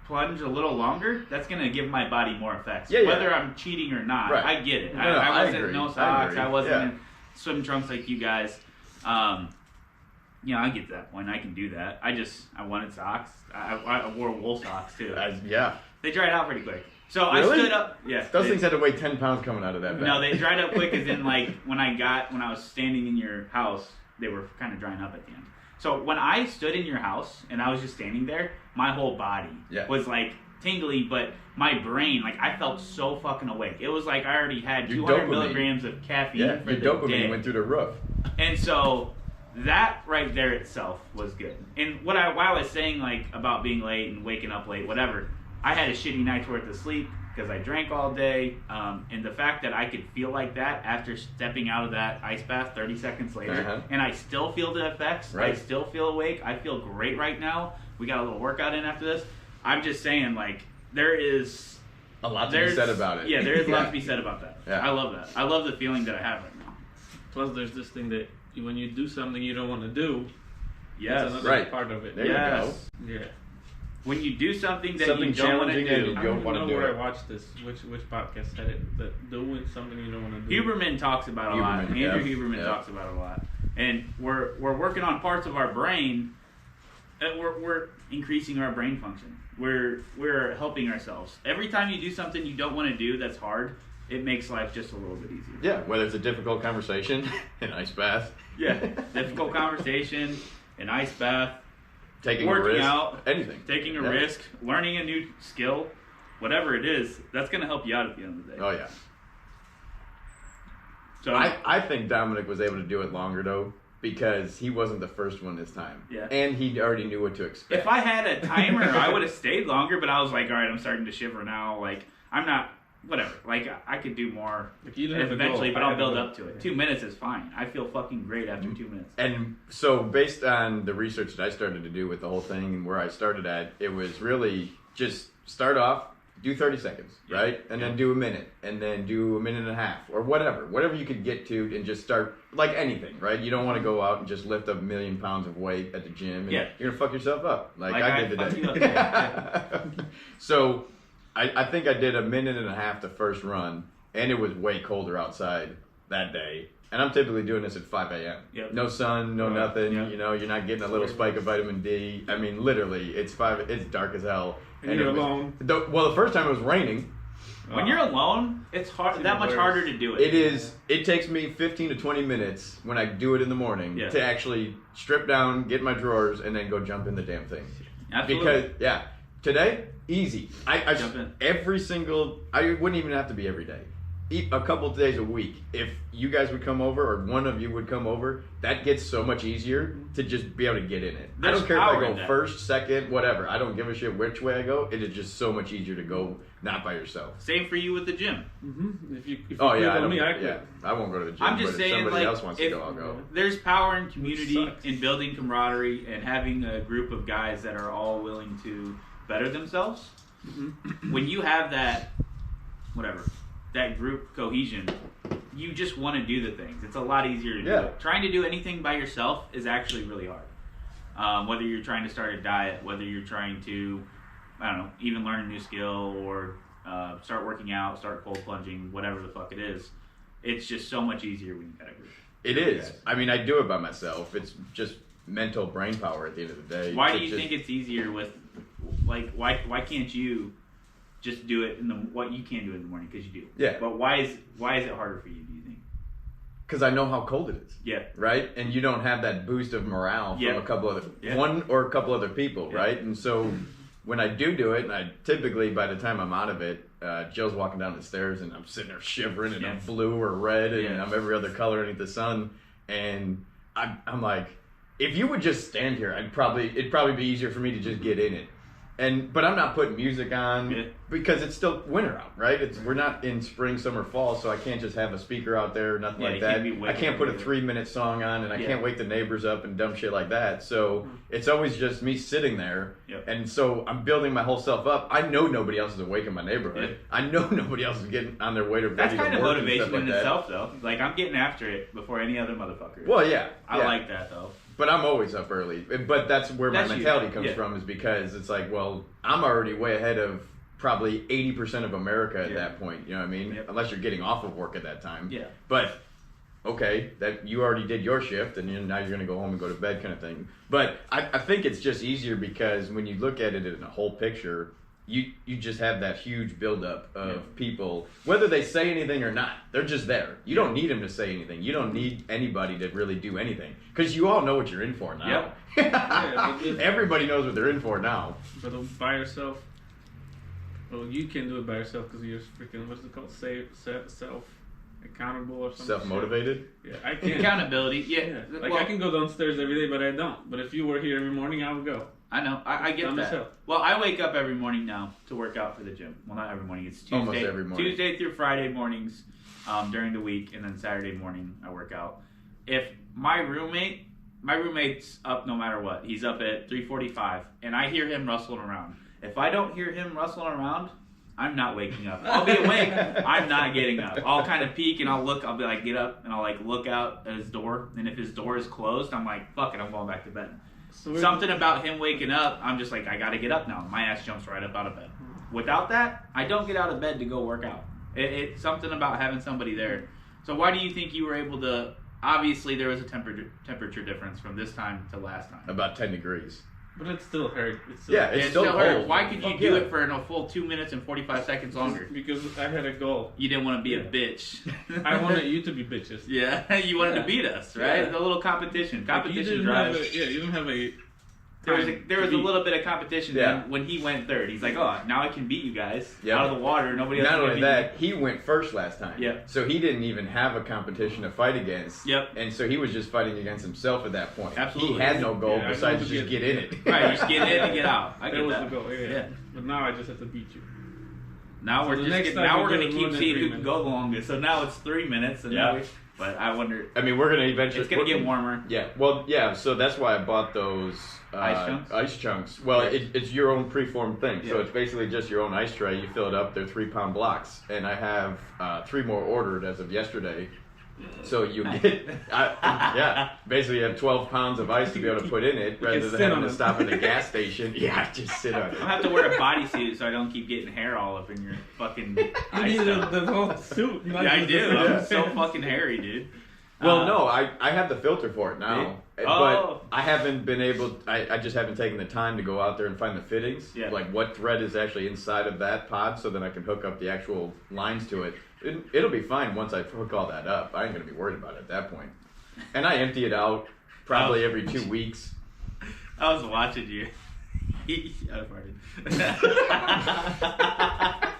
B: plunge a little longer, that's gonna give my body more effects.
D: Yeah, yeah.
B: Whether I'm cheating or not,
D: Right.
B: I get it.
D: No,
B: I
D: I
B: wasn't
D: agree.
B: no
D: I
B: socks.
D: agree.
B: I wasn't
D: Yeah.
B: in swim trunks like you guys. I get to that point. I can do that. I wanted socks. I wore wool socks too.
D: Yeah.
B: They dried out pretty quick. So I
D: Really?
B: stood up. Yeah.
D: Those
B: they-
D: things had to weigh 10 pounds coming out of that bag.
B: no, they dried up quick. As in, like when I was standing in your house, they were kind of drying up at the end. So when I stood in your house and I was just standing there, my whole body
D: Yeah.
B: was like tingly, but my brain, like I felt so fucking awake. It was like I already had
D: Your
B: 200
D: dopamine.
B: milligrams of caffeine
D: Yeah,
B: for
D: your
B: the
D: dopamine
B: day.
D: went through the roof.
B: And so that right there itself was good. And why I was saying like about being late and waking up late, whatever, I had a shitty night's worth of sleep because I drank all day. And the fact that I could feel like that after stepping out of that ice bath 30 seconds later,
D: Uh-huh.
B: and I still feel the effects. I
D: Right.
B: still feel awake. I feel great right now. We got a little workout in after this. I'm just saying, like, there is
D: A lot to be said about it.
B: Yeah, there is a lot to be said about that.
D: Yeah.
B: I love that. I love the feeling that I have right now.
C: Plus, there's this thing that when you do something you don't want to do,
B: Yes.
C: that's another
D: Right.
C: part of it.
D: There
B: Yes.
C: Yeah.
B: When you do something that
D: Something
B: you don't want to
D: challenging and
B: do.
D: you
C: I
D: don't
C: don't
D: wanna
C: know
D: do
C: where
D: it.
C: I watched this. Which podcast said it? That doing something you don't want to do.
B: Huberman talks about a lot.
D: Huberman,
B: Andrew
D: yeah.
B: Huberman
D: Yeah.
B: talks about a lot. And we're working on parts of our brain. We're increasing our brain function. We're helping ourselves. Every time you do something you don't want to do that's hard, it makes life just a little bit easier.
D: Yeah, whether it's a difficult conversation, an ice bath.
B: Yeah. Difficult conversation, an ice bath,
D: Taking a
B: working
D: risk,
B: out,
D: anything.
B: taking a
D: Yeah.
B: risk, learning a new skill, whatever it is, that's going to help you out at the end of the day.
D: Oh, yeah.
B: So
D: I think Dominic was able to do it longer, though, because he wasn't the first one this time.
B: Yeah.
D: And he already knew what to expect.
B: if I had a timer, I would have stayed longer, but I was like, all right, I'm starting to shiver now. Like, I'm not, whatever. Like, I could do more
C: If you didn't have a goal,
B: eventually, but
C: I
B: I'll
C: had a
B: build
C: goal.
B: up to it. 2 minutes is fine. I feel fucking great after 2 minutes.
D: And so, based on the research that I started to do with the whole thing and where I started at, it was really just start off do 30 seconds, right? And then do a minute, and then do a minute and a half, or whatever you could get to, and just start like anything, right? You don't want to go out and just lift up 1,000,000 pounds of weight at the gym, and you're gonna fuck yourself up, like I did today. So I think I did a minute and a half the first run, and it was way colder outside that day. And I'm typically doing this at 5 a.m.
B: Yep.
D: No sun, no nothing.
B: Yep.
D: You know, you're not getting a little spike of vitamin D. I mean, literally, it's dark as hell.
C: And you're alone.
D: The first time it was raining.
B: When you're alone, it's hard. That much harder to do it.
D: It is. It takes me 15 to 20 minutes when I do it in the morning to actually strip down, get my drawers, and then go jump in the damn thing.
B: Absolutely.
D: Because today easy. I
B: jump in
D: every single. I wouldn't even have to be every day. A couple of days a week. If you guys would come over, or one of you would come over, that gets so much easier to just be able to get in it. I don't care if I go first, second, whatever. I don't give a shit which way I go. It is just so much easier to go not by yourself.
B: Same for you with the gym.
C: Mm-hmm. If you
D: I won't go to the gym.
B: I'm just
D: but
B: saying,
D: if somebody
B: like,
D: else wants to go, I'll go.
B: There's power in community, in building camaraderie, and having a group of guys that are all willing to better themselves. Mm-hmm. When you have that, that group cohesion, you just want to do the things. It's a lot easier to do it. Trying to do anything by yourself is actually really hard. Whether you're trying to start a diet, whether you're trying to, I don't know, even learn a new skill, or start working out, start cold plunging, whatever the fuck it is, it's just so much easier when you got a group.
D: It is. I mean, I do it by myself. It's just mental brain power at the end of the day.
B: Why do you think it's easier with, like, why can't you just do it what you can do in the morning, because you do.
D: Yeah.
B: But why is it harder for you, do you think?
D: Because I know how cold it is.
B: Yeah.
D: Right? And you don't have that boost of morale from a couple other people, right? And so when I do it, and I typically, by the time I'm out of it, Jill's walking down the stairs and I'm sitting there shivering, and I'm blue or red, and I'm every other color underneath the sun, and I'm like, if you would just stand here, it'd probably be easier for me to just get in it. But I'm not putting music on because it's still winter out, right? We're not in spring, summer, fall, so I can't just have a speaker out there, nothing like that. I can't put a 3-minute song on, and I can't wake the neighbors up and dumb shit like that. So it's always just me sitting there, and so I'm building my whole self up. I know nobody else is awake in my neighborhood. I know nobody else is getting on their way to ready to work.
B: That's kind of motivation in
D: like
B: itself, though. Like, I'm getting after it before any other motherfucker.
D: Well, yeah.
B: I like that, though.
D: But I'm always up early. But that's where my mentality comes from, is because it's like, well, I'm already way ahead of probably 80% of America at that point. You know what I mean? Unless you're getting off of work at that time. Yeah. But, okay, that you already did your shift, and now you're going to go home and go to bed kind of thing. But I think it's just easier because when you look at it in a whole picture, you just have that huge buildup of people, whether they say anything or not. They're just there. You don't need them to say anything. You don't need anybody to really do anything, because you all know what you're in for now. Everybody knows what they're in for now.
C: But by yourself, well, you can do it by yourself because you're freaking, what's it called? Self accountable or something.
D: Self-motivated?
C: Yeah, I can.
B: Accountability,
C: Like, I can go downstairs every day, but I don't. But if you were here every morning, I would go.
B: I know. I get that.
C: Myself.
B: Well, I wake up every morning now to work out for the gym. Well, not every morning. It's Tuesday.
D: Almost every morning.
B: Tuesday through Friday mornings during the week, and then Saturday morning I work out. If my roommate's up no matter what. He's up at 3:45, and I hear him rustling around. If I don't hear him rustling around, I'm not waking up. I'll be awake. I'm not getting up. I'll kind of peek and I'll look. I'll be like, get up, and I'll like look out at his door. And if his door is closed, I'm like, fuck it, I'm going back to bed. So something about him waking up, I'm just like, I gotta get up now. My ass jumps right up out of bed. Without that, I don't get out of bed to go work out. It's something about having somebody there. So why do you think you were able to? Obviously, there was a temperature difference from this time to last time.
D: About 10 degrees.
C: But it still hurt.
D: It's still
B: hurt. Why could you do it for a full 2 minutes and 45 seconds longer?
C: Because I had a goal.
B: You didn't want to be a bitch.
C: I wanted you to be bitches.
B: Yeah, you wanted to beat us, right? Yeah. The little competition. Competition drives.
C: You didn't have a...
B: There was a little bit of competition when he went third. He's like, oh, now I can beat you guys out of the water. Nobody else.
D: Not only that, he went first last time.
B: Yeah.
D: So he didn't even have a competition to fight against.
B: Yep.
D: And so he was just fighting against himself at that point.
B: Absolutely.
D: He had no goal besides just get in it.
B: Right, just get in and get out. I get
C: that was
B: that.
C: the goal. Yeah. But now I just have to beat you.
B: Now we're going to keep seeing who can go the longest. So now it's 3 minutes, and now But I wonder.
D: I mean, we're gonna eventually.
B: It's gonna get warmer.
D: Yeah. Well, yeah. So that's why I bought those
B: Ice
D: chunks. Well,
B: Right.
D: it's your own preformed thing. So
B: Yeah.
D: it's basically just your own ice tray. You fill it up. They're 3-pound blocks, and I have 3 more ordered as of yesterday. So you get, basically you have 12 pounds of ice to be able to put in it rather than having to stop at the gas station. Yeah, just sit on it.
B: I have to wear a bodysuit so I don't keep getting hair all up in your fucking
C: You
B: ice
C: need
B: stuff.
C: the whole suit.
B: Yeah, I do. I'm so fucking hairy, dude.
D: Well, no, I have the filter for it now,
B: Oh.
D: but I haven't been able. I just haven't taken the time to go out there and find the fittings,
B: Yeah.
D: like what thread is actually inside of that pod, so then I can hook up the actual lines to it. It'll be fine once I hook all that up. I ain't gonna be worried about it at that point. And I empty it out probably every 2 weeks.
B: I was watching you. I farted.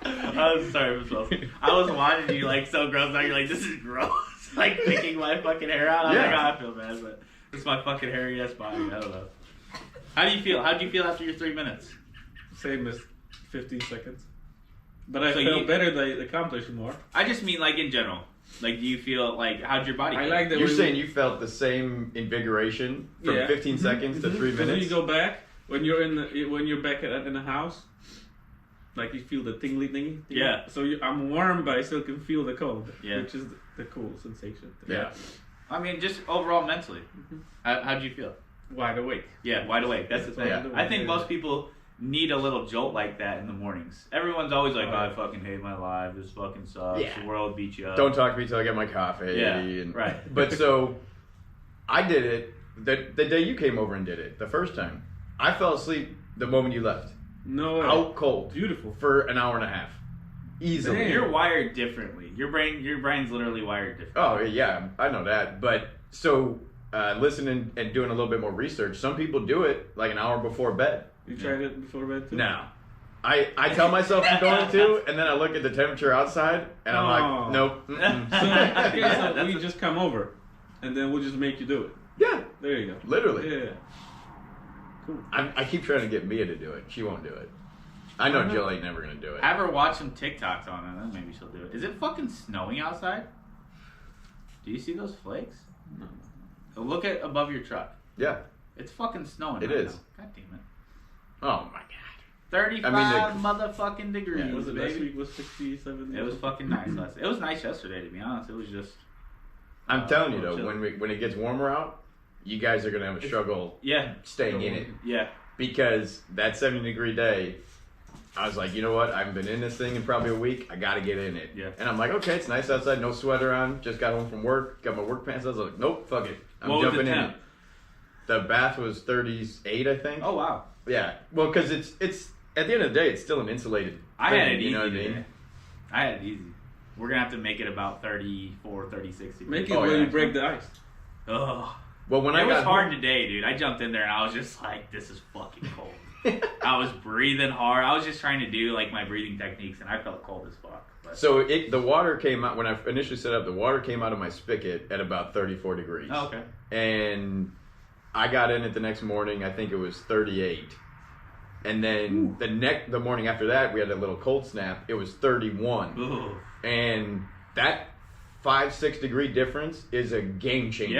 B: I'm sorry, Miss Wilson. I was watching you like so gross out. You're like, this is gross. Like picking my fucking hair out. I'm like, oh, I feel bad, but it's my fucking hairy ass body. I don't know. How do you feel? How do you feel after your 3 minutes?
C: Same as 15 seconds. But I
B: So
C: felt
B: you-
C: better. They accomplished more.
B: I just mean like in general. Like, do you feel like how'd your body?
C: I
B: feel?
C: like that.
D: You're
C: when
D: saying you felt the same invigoration from
C: Yeah.
D: 15 seconds to 3
C: Because when
D: minutes?
C: you go back, when you're back in the house, like you feel the tingly thingy.
B: Yeah.
C: So I'm warm, but I still can feel the cold.
B: Yeah.
C: Which is the cool sensation.
D: Yeah.
B: I mean, just overall mentally. How'd you feel?
C: Wide awake.
B: Yeah, wide awake. That's the thing.
D: Yeah.
B: I think most people need a little jolt like that in the mornings. Everyone's always like,
C: Oh,
B: oh, I
C: yeah.
B: fucking hate my life. This fucking sucks.
D: Yeah.
B: The world beats you up.
D: Don't talk to me till I get my coffee.
B: Yeah,
D: and,
B: right.
D: But so, I did it the day you came over and did it, the first time. I fell asleep the moment you left.
C: No way.
D: Out cold.
C: Beautiful.
D: For an hour and a half. Easily.
C: Damn.
B: You're wired differently. Your brain's literally wired differently.
D: Oh, yeah, I know that. But so, listening and doing a little bit more research, some people do it like an hour before bed.
C: You tried it before bed too?
D: No. I tell myself I'm going to, and then I look at the temperature outside, and I'm like, nope. Mm-mm.
C: So, okay, so
B: That's
C: we just come over, and then we'll just make you do it.
D: Yeah,
C: There you go.
D: literally.
C: Yeah. Cool.
D: I keep trying to get Mia to do it. She won't do it. I know Jill ain't never gonna do it.
B: Have her watch some TikToks on it, then maybe she'll do it. Is it fucking snowing outside? Do you see those flakes?
C: No.
B: So look at above your truck.
D: Yeah.
B: It's fucking snowing.
D: It
B: right
D: is.
B: now. God damn it.
D: Oh my god.
B: 35 motherfucking degrees.
C: Yeah, was it last
B: baby.
C: week was 67?
B: It was fucking nice last. It was nice yesterday, to be honest. It was just.
D: I'm telling you
B: little
D: though,
B: chilly.
D: when it gets warmer out, you guys are gonna have a struggle
B: Yeah,
D: staying in it
B: yeah.
D: because that 70-degree day. I was like, you know what? I haven't been in this thing in probably a week. I gotta get in it.
B: Yeah.
D: And I'm like, okay, it's nice outside, no sweater on. Just got home from work, got my work pants. I was like, nope, fuck it, I'm
B: What was
D: jumping
B: the
D: in
B: temp?
D: it. The bath was 38, I think.
B: Oh wow.
D: Yeah. Well, because it's at the end of the day, it's still an insulated.
B: I
D: thing,
B: had it
D: you
B: easy
D: know what I
B: today.
D: mean?
B: I had it easy. We're gonna have to make it about 34, 36 degrees.
C: Make it
D: Oh,
C: when
D: yeah.
C: you break the ice.
B: Ugh.
D: Well, when I
B: It was
D: got
B: hard
D: home,
B: today, dude. I jumped in there and I was just like, this is fucking cold. I was breathing hard. I was just trying to do like my breathing techniques and I felt cold as fuck. But,
D: So the water came out when I initially set up. The water came out of my spigot at about 34 degrees.
B: oh, okay.
D: And I got in it the next morning. I think it was 38. And then the morning after that, we had a little cold snap. It was 31.
B: Ooh.
D: And that 5-6 degree difference is a game changer.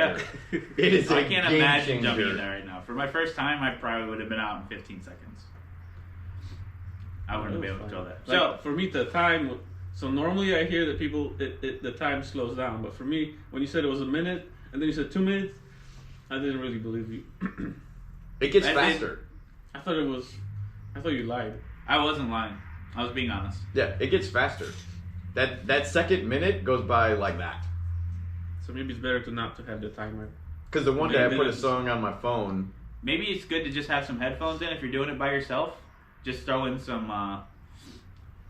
B: Yeah.
D: It is.
B: I
D: a
B: can't
D: game
B: imagine
D: changer.
B: jumping in there right now. For my first time, I probably would have been out in 15 seconds. I wouldn't have been able to throw that.
C: Like,
B: So,
C: for me, the time. So normally I hear that people the time slows down, but for me, when you said it was a minute and then you said 2 minutes, I didn't really believe you.
D: It gets
B: I did-
D: faster.
C: I thought you lied.
B: I wasn't lying. I was being honest.
D: Yeah, it gets faster. That second minute goes by like that.
C: So maybe it's better not to have the timer.
D: Because the one day I
C: Maybe
D: put a
C: it's-
D: song on my phone.
B: Maybe it's good to just have some headphones in if you're doing it by yourself. Just throw in some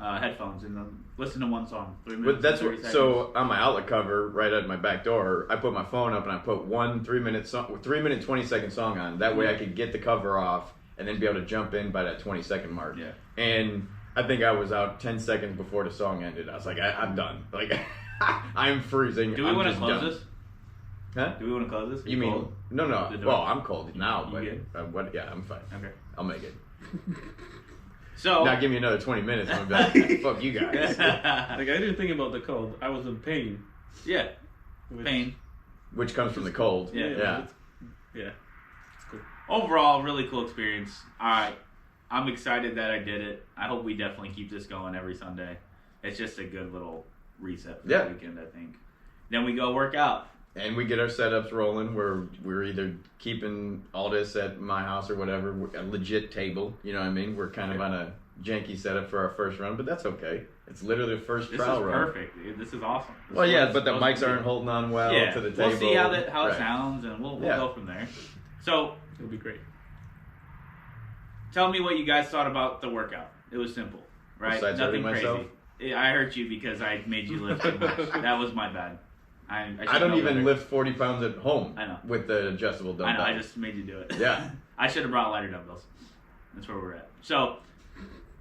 B: headphones and then listen to one song. 3 minutes.
D: But that's
B: and 30
D: what.
B: seconds.
D: So on my outlet cover, right at my back door, I put my phone up and I put 1 3-minute song, 3-minute 20-second song on. That way I could get the cover off and then be able to jump in by that 20-second mark.
B: Yeah.
D: And I think I was out 10 seconds before the song ended. I was like, I'm done. Like, I'm freezing.
B: Do we
D: I'm
B: want to
D: just
B: close
D: done.
B: this?
D: Huh?
B: Do we want to close this? Are
D: You mean
B: cold?
D: no?
B: The door?
D: Well, I'm cold now,
B: You
D: but
B: good?
D: what? Yeah, I'm fine.
B: Okay.
D: I'll make it.
B: So.
D: Now give me another 20 minutes. I'm gonna be like, fuck you guys.
C: Like I didn't think about the cold. I was in pain.
B: Yeah. pain.
D: Which comes from the cold.
C: Yeah. It's cool.
B: Overall, really cool experience. All right. I'm excited that I did it. I hope we definitely keep this going every Sunday. It's just a good little reset for the weekend, I think. Then we go work out.
D: And we get our setups rolling. We're either keeping all this at my house or whatever, a legit table. You know what I mean? We're kind of on a janky setup for our first run, but that's okay. It's literally the first trial run.
B: This is perfect, dude. This is awesome.
D: Well, yeah, but the mics aren't holding on well to the table.
B: We'll see how it sounds, and we'll go from there. So
C: it'll be great.
B: Tell me what you guys thought about the workout. It was simple, right?
D: Besides
B: Nothing crazy.
D: myself?
B: I hurt you because I made you lift too much. That was my bad.
D: I don't even lift 40 pounds at home.
B: I know.
D: With the adjustable dumbbell.
B: I know. I just made you do it.
D: Yeah.
B: I should have brought lighter dumbbells. That's where we're at. So,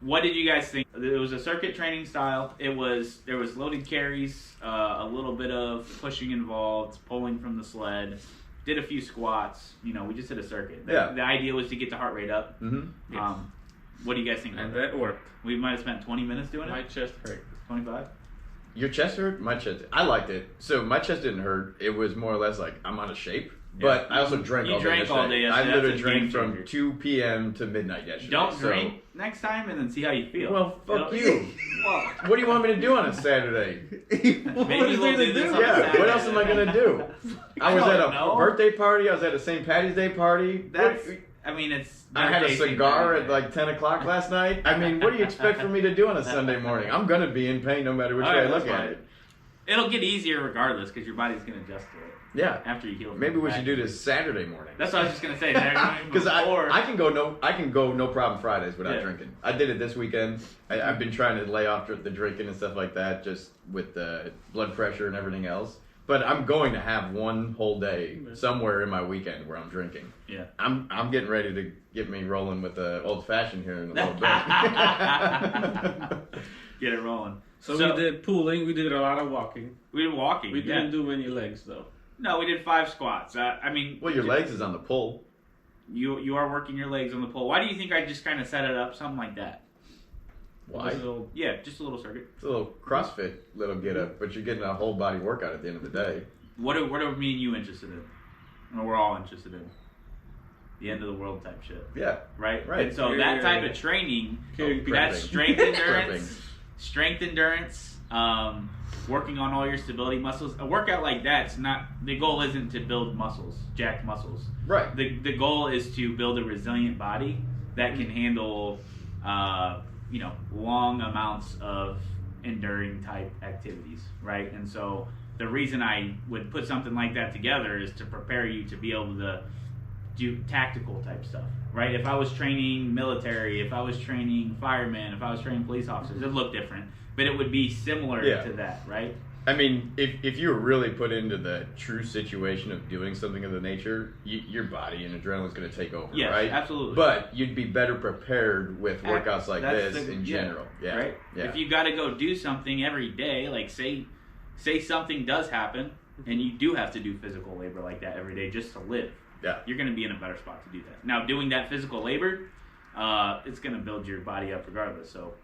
B: what did you guys think? It was a circuit training style. There was loaded carries, a little bit of pushing involved, pulling from the sled. Did a few squats. We just did a circuit. The idea was to get the heart rate up.
D: Mm-hmm.
C: Yes.
B: What do you guys think?
C: And that worked.
B: We might have spent 20 minutes doing
C: My
B: it.
C: chest hurt.
B: 25.
D: Your chest hurt? My chest. I liked it. So my chest didn't hurt. It was more or less like I'm out of shape. But I also drank all day yesterday. You drank all day yesterday. I literally drank from 2 p.m. to midnight yesterday.
B: Don't drink next time and then see how you feel.
D: Well, fuck you. What do you want me to do on a Saturday?
B: Maybe we'll do this on Saturday.
D: What else am I going to do? I was at a birthday party. I was at a St. Patty's Day party.
B: I
D: had a cigar at like 10 o'clock last night. I mean, what do you expect for me to do on a Sunday morning? I'm going to be in pain no matter which way I look at it.
B: It'll get easier regardless because your body's going to adjust to it.
D: Yeah.
B: After you heal.
D: Maybe we should do this Saturday morning.
B: That's what I was just gonna say.
D: Because I can go no problem Fridays without drinking. I did it this weekend. I've been trying to lay off the drinking and stuff like that, just with the blood pressure and everything else. But I'm going to have one whole day somewhere in my weekend where I'm drinking.
B: Yeah.
D: I'm getting ready to get me rolling with the old fashioned here in a little bit.
B: Get it rolling.
C: So we did pulling. We did a lot of walking.
B: We did walking.
C: We didn't do many legs though.
B: No, we did 5 squats.
D: Well, your legs is on the pull.
B: You are working your legs on the pull. Why do you think I just kind of set it up something like that?
D: Why?
B: Just a little circuit.
D: It's a little CrossFit little get up, but you're getting a whole body workout at the end of the day.
B: What are me and you interested in? Or we're all interested in? The end of the world type shit.
D: Yeah.
B: Right? And so that type of training, that's strength endurance, working on all your stability muscles. A workout like that's not, the goal isn't to build muscles, jacked muscles.
D: Right.
B: The goal is to build a resilient body that can handle, long amounts of enduring type activities, right? And so the reason I would put something like that together is to prepare you to be able to do tactical type stuff, right? If I was training military, if I was training firemen, if I was training police officers, it'd look different. But it would be similar to that, right?
D: I mean, if you were really put into the true situation of doing something of the nature, your body and adrenaline is going to take over,
B: yes,
D: right?
B: Absolutely.
D: But you'd be better prepared with workouts like this in general. Yeah.
B: Right? Yeah. If you got to go do something every day, like say something does happen and you do have to do physical labor like that every day just to live, you're going to be in a better spot to do that. Now, doing that physical labor, it's going to build your body up regardless. So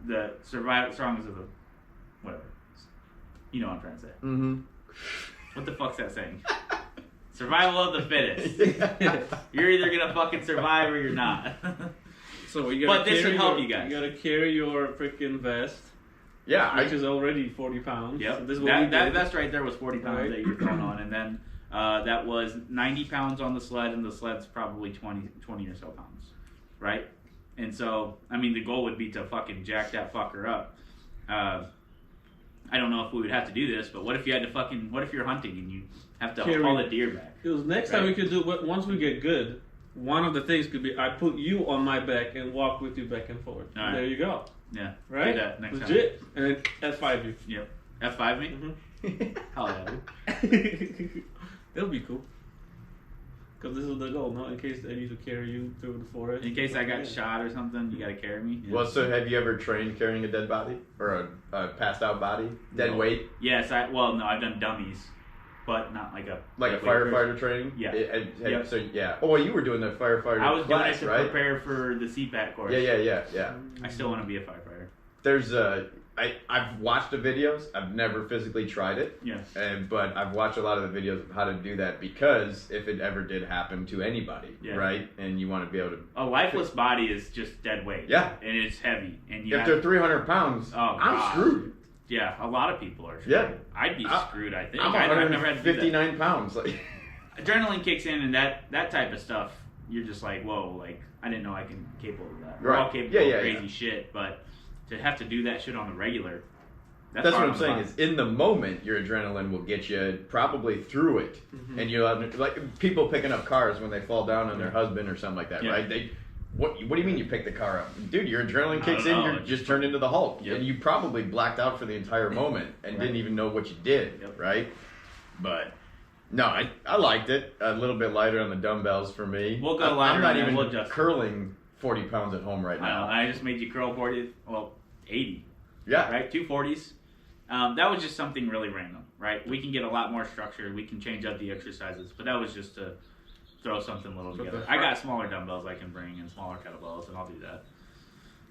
B: the strongest of the whatever. You know what I'm trying to say.
D: Mm-hmm.
B: What the fuck's that saying? Survival of the fittest. You're either gonna fucking survive or you're not.
C: So you gotta
B: this should help you guys.
C: You gotta carry your freaking vest.
D: Yeah,
C: which is already 40 pounds.
B: Yep.
C: So this is what
B: that's right there was 40 pounds that you're throwing on, and then that was 90 pounds on the sled, and the sled's probably 20 or so pounds, right? And so, I mean, the goal would be to fucking jack that fucker up. I don't know if we would have to do this, but what if you had to what if you're hunting and you have to haul the deer back?
C: Because next time we could do, once we get good, one of the things could be I put you on my back and walk with you back and forth.
B: All right.
C: There you go.
B: Yeah.
C: Right?
B: Do that next
C: Legit.
B: time.
C: And then F5 you.
B: Yep. F5 me?
C: Mm-hmm.
B: Hell yeah.
C: It'll be cool. Because this is the goal, no? In case I need to carry you through the forest.
B: In case I got shot or something, you gotta carry me.
D: Yeah. Well, so have you ever trained carrying a dead body? Or a passed out body? Dead weight?
B: Yes, I've done dummies. But not like a...
D: Like a firefighter training?
B: Yeah.
D: Yep. So, yeah. Oh, well, you were doing the firefighter
B: I was
D: class,
B: doing it to prepare for the CPAT course.
D: Yeah.
B: I still want to be a firefighter.
D: There's I've watched the videos. I've never physically tried it.
B: Yeah.
D: But I've watched a lot of the videos of how to do that because if it ever did happen to anybody, right, and you want to be able to.
B: A lifeless body is just dead weight.
D: Yeah.
B: And it's heavy. And
D: if they're 300 pounds, I'm screwed.
B: Yeah, a lot of people are screwed.
D: Yeah.
B: I'd be screwed, I think.
D: I'm
B: I've never had to do that.
D: 59 pounds.
B: Adrenaline kicks in, and that type of stuff, you're just like, whoa, like, I didn't know I can capable of that. We're all capable of crazy shit, but to have to do that shit on the regular, that's
D: what I'm saying is in the moment, your adrenaline will get you probably through it. Mm-hmm. And you'll have, like, people picking up cars when they fall down on their husband or something like that, right? What do you mean you pick the car up? Dude, your adrenaline kicks in, you're just turned into the Hulk. Yep. And you probably blacked out for the entire moment and didn't even know what you did, right? But, no, I liked it. A little bit lighter on the dumbbells for me.
B: We'll go lighter.
D: I'm not even curling 40 pounds at home right now.
B: I just made you curl 80.
D: Yeah.
B: Right? 240s. That was just something really random, right? We can get a lot more structure. We can change up the exercises. But that was just to throw something little together. I got smaller dumbbells I can bring and smaller kettlebells, and I'll do that.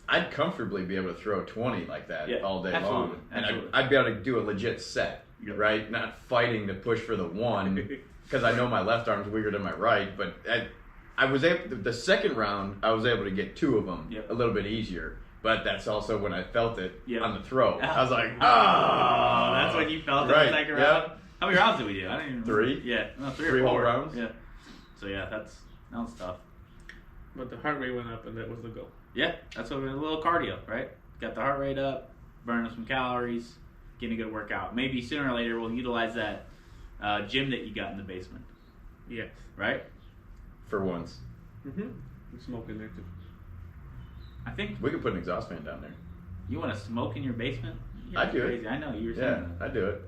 D: I'd comfortably be able to throw 20 like that all day long. And
B: Absolutely.
D: I'd be able to do a legit set, right? Not fighting to push for the one, because I know my left arm's weaker than my right. But I was able, the second round, I was able to get 2 of them a little bit easier. But that's also when I felt it on the throw. I was like, oh.
B: That's when you felt it in the second round? How many rounds did we do? I don't even remember.
D: 3.
B: Yeah. No, 3
D: 3
B: or 4
D: whole rounds?
B: Yeah. So, yeah, that was tough.
C: But the heart rate went up, and that was the goal.
B: Yeah, that's what a little cardio, right? Got the heart rate up, burning some calories, getting a good workout. Maybe sooner or later we'll utilize that gym that you got in the basement.
C: Yes.
B: Right?
D: For once.
C: Mm-hmm. Smoking there, too.
B: I think
D: we could put an exhaust fan down there.
B: You want to smoke in your basement?
D: I'd do
B: it. I know you were saying that.
D: I'd do it.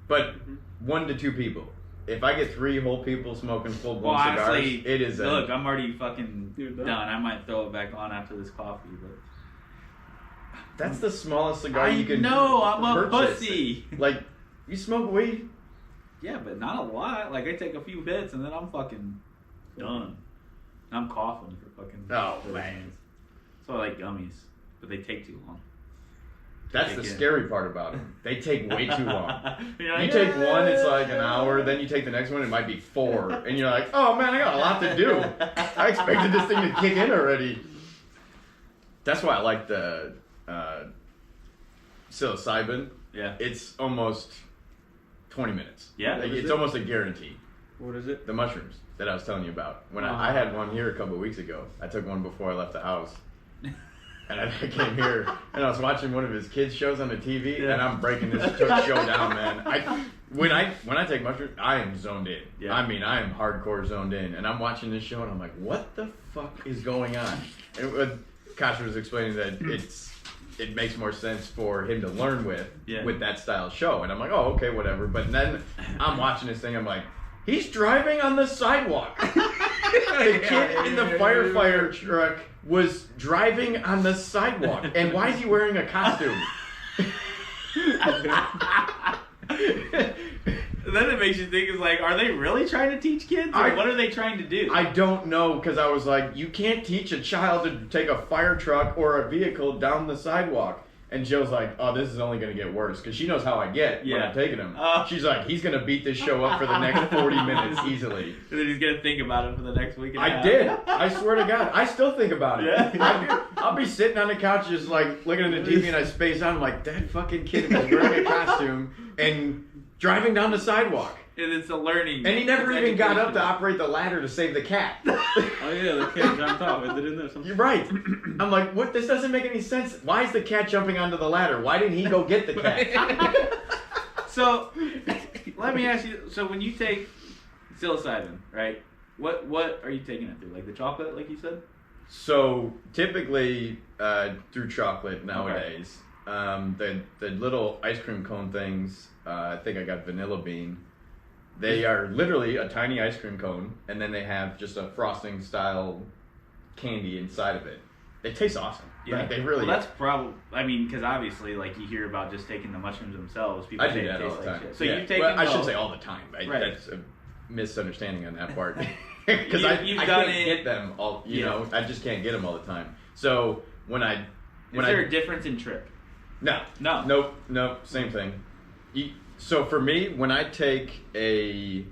D: But 1 to 2 people. If I get 3 whole people smoking full-blown cigars,
B: honestly,
D: it is
B: look, I'm already fucking done. I might throw it back on after this coffee, but
D: that's the smallest cigar you can.
B: I know, I'm a pussy.
D: Like, you smoke weed?
B: Yeah, but not a lot. Like, I take a few hits and then I'm fucking done. I'm coughing for fucking.
D: Oh man.
B: So I like gummies, but they take too long.
D: That's the scary part about them. They take way too long. You take one, it's like an hour. Then you take the next one, it might be 4. And you're like, oh man, I got a lot to do. I expected this thing to kick in already. That's why I like the psilocybin.
B: Yeah.
D: It's almost 20 minutes.
B: Yeah.
D: Like, it's almost a guarantee.
C: What is it?
D: The mushrooms that I was telling you about. When I had one here a couple of weeks ago. I took one before I left the house. And I came here, and I was watching one of his kids' shows on the TV, and I'm breaking this show down, man. When I take mushrooms, I am zoned in. Yeah. I mean, I am hardcore zoned in. And I'm watching this show, and I'm like, what the fuck is going on? And Kasha was explaining that it makes more sense for him to learn with that style show. And I'm like, oh, okay, whatever. But then I'm watching this thing, I'm like, he's driving on the sidewalk. The kid in the firefighter truck was driving on the sidewalk. And why is he wearing a costume?
B: Then it makes you think, is like, are they really trying to teach kids? Or what are they trying to do?
D: I don't know, because I was like, you can't teach a child to take a fire truck or a vehicle down the sidewalk. And Jill's like, oh, this is only going to get worse, because she knows how I get when I'm taking him. She's like, he's going to beat this show up for the next 40 minutes easily.
B: And then he's going to think about it for the next week and a half.
D: I did. I swear to God. I still think about it. Yeah. I'll be sitting on the couch just like looking at the TV and I space out. I'm like, that fucking kid was wearing a costume and driving down the sidewalk.
B: And it's a learning.
D: And he never even got up to operate the ladder to save the cat.
C: Oh yeah, the cat jumped off. It didn't know something.
D: You're right. I'm like, what? This doesn't make any sense. Why is the cat jumping onto the ladder? Why didn't he go get the cat?
B: So, let me ask you. So when you take psilocybin, right? What are you taking it through? Like the chocolate, like you said?
D: So typically through chocolate nowadays. Okay. The little ice cream cone things. I think I got vanilla bean. They are literally a tiny ice cream cone, and then they have just a frosting style candy inside of it. They taste awesome.
B: Yeah,
D: like, they really.
B: Well, that's probably. I mean, because obviously, like you hear about just taking the mushrooms themselves. People
D: I do that all the time.
B: Shit. So you've taken. Well,
D: I should say all the time. Right. That's a misunderstanding on that part. Because I can't get them all. You know, I just can't get them all the time. So when I
B: is there a difference in trip?
D: No. Nope. Same thing. So for me, when I take the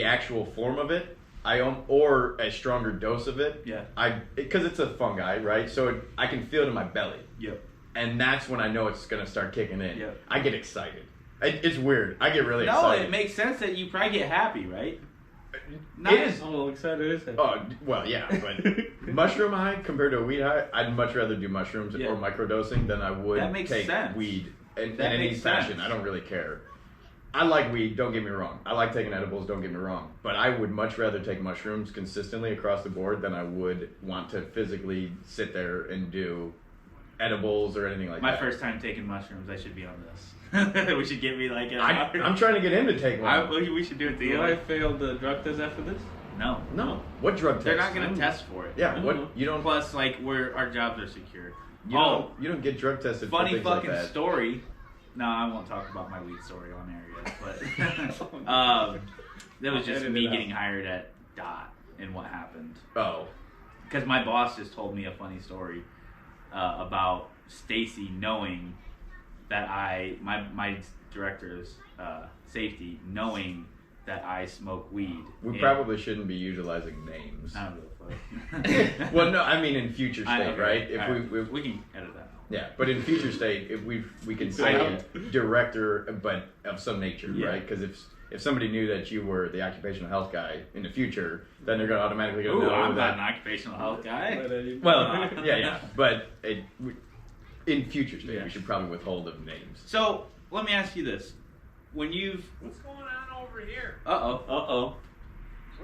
D: actual form of it, or a stronger dose of it.
B: Yeah.
D: Because it's a fungi, right? So I can feel it in my belly.
B: Yep.
D: And that's when I know it's gonna start kicking in.
B: Yep.
D: I get excited. It's weird. I get really excited.
B: No, it makes sense that you probably get happy, right?
D: It is.
C: Oh, excited is it?
D: Oh, well, yeah, but mushroom high compared to a weed high, I'd much rather do mushrooms or microdosing than I would take
B: sense.
D: weed in any fashion. I don't really care. I like weed, don't get me wrong. I like taking edibles, don't get me wrong. But I would much rather take mushrooms consistently across the board than I would want to physically sit there and do edibles or anything like that.
B: My first time taking mushrooms, I should be on this. We should get me like
D: I'm trying to get him to take one.
B: We should do it together.
C: Will I fail the drug test after this?
B: No.
D: What drug test?
B: They're not going to test for it.
D: Yeah, what? You don't.
B: Plus, like, our jobs are secure.
D: You don't get drug tested for
B: funny
D: things
B: fucking
D: like that.
B: story. No, I won't talk about my weed story on air yet, but that was just me getting hired at Dot and what happened.
D: Oh.
B: Because my boss just told me a funny story about Stacy knowing that my director's safety knowing that I smoke weed.
D: We probably shouldn't be utilizing names.
B: I don't give a fuck.
D: Well, no, I mean in future state,
B: okay.
D: right?
B: If we can edit that.
D: Yeah, but in future state, if we can say director, but of some nature, right? Because if somebody knew that you were the occupational health guy in the future, then they're going to automatically go, no,
B: I'm not an occupational health guy.
D: Well, yeah, but in future state, we should probably withhold of names.
B: So let me ask you this: what's
A: going on over here?
B: Uh oh.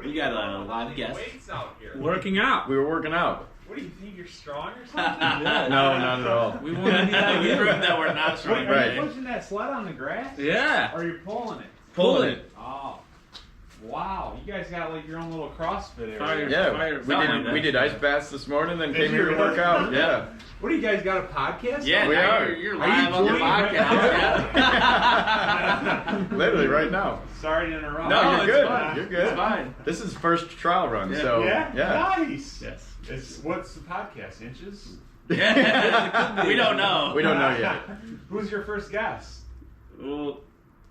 B: You got a live guest.
A: Out here?
C: Working out.
D: We were working out.
A: What do you think? You're strong or something?
D: No, not at all.
C: We want to be like
B: We
C: you.
B: proved that we're not strong.
A: Are
D: Right.
A: you pushing that sled on the grass?
C: Yeah.
A: Or are you pulling it?
D: Pulling it.
A: Oh. Wow. You guys got like your own little CrossFit area.
C: Fire.
D: Yeah, we did ice baths this morning, then
A: Did
D: came here
A: you
D: to work
A: really?
D: out. Yeah.
A: What do you guys got a podcast?
B: Yeah,
D: We
B: now
D: are.
B: You're
A: Are you
B: live on the
A: doing it right
B: podcast.
D: Literally right now.
A: Sorry to interrupt.
D: No, you're
B: it's
D: good.
B: fine.
D: You're good.
B: It's fine.
D: This is first trial run,
B: Yeah.
D: so
A: Yeah? Nice.
B: Yes.
A: What's the podcast? Inches?
B: Yeah. We don't know.
D: We don't know yet.
A: Who's your first guest?
C: Well,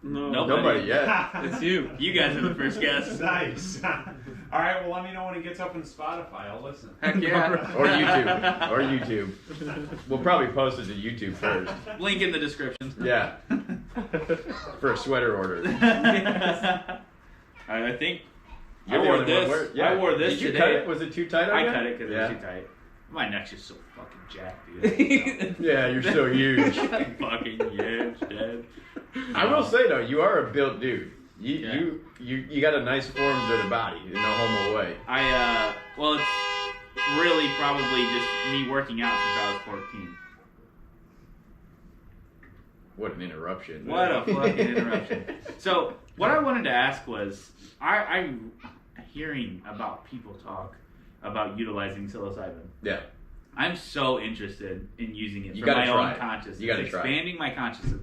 C: no.
B: Nobody.
D: Nobody yet.
C: It's you.
B: You guys are the first guests.
A: Nice. All right, well, let me know when it gets up in Spotify. I'll listen.
B: Heck yeah.
D: Or YouTube. We'll probably post it to YouTube first.
B: Link in the description.
D: Yeah. For a sweater order.
B: I think
D: You're
B: I
D: the
B: wore
D: only one
B: this.
D: yeah.
B: I wore this
D: Did you
B: today.
D: cut it? Was it too tight on
B: I
D: you?
B: cut it because
D: Yeah.
B: it was too tight. My neck's just so fucking jacked, dude.
D: Yeah, you're so huge.
B: Fucking huge, dude.
D: I will say though, you are a built dude.
B: Yeah.
D: You got a nice form to the body in no homo way.
B: Well, it's really probably just me working out since I was 14.
D: What an interruption.
B: What a fucking interruption. So, what I wanted to ask was, I'm hearing about people talk about utilizing psilocybin.
D: Yeah.
B: I'm so interested in using it
D: You
B: for
D: gotta
B: my
D: try
B: own
D: it.
B: consciousness.
D: You gotta try it.
B: Expanding my consciousness.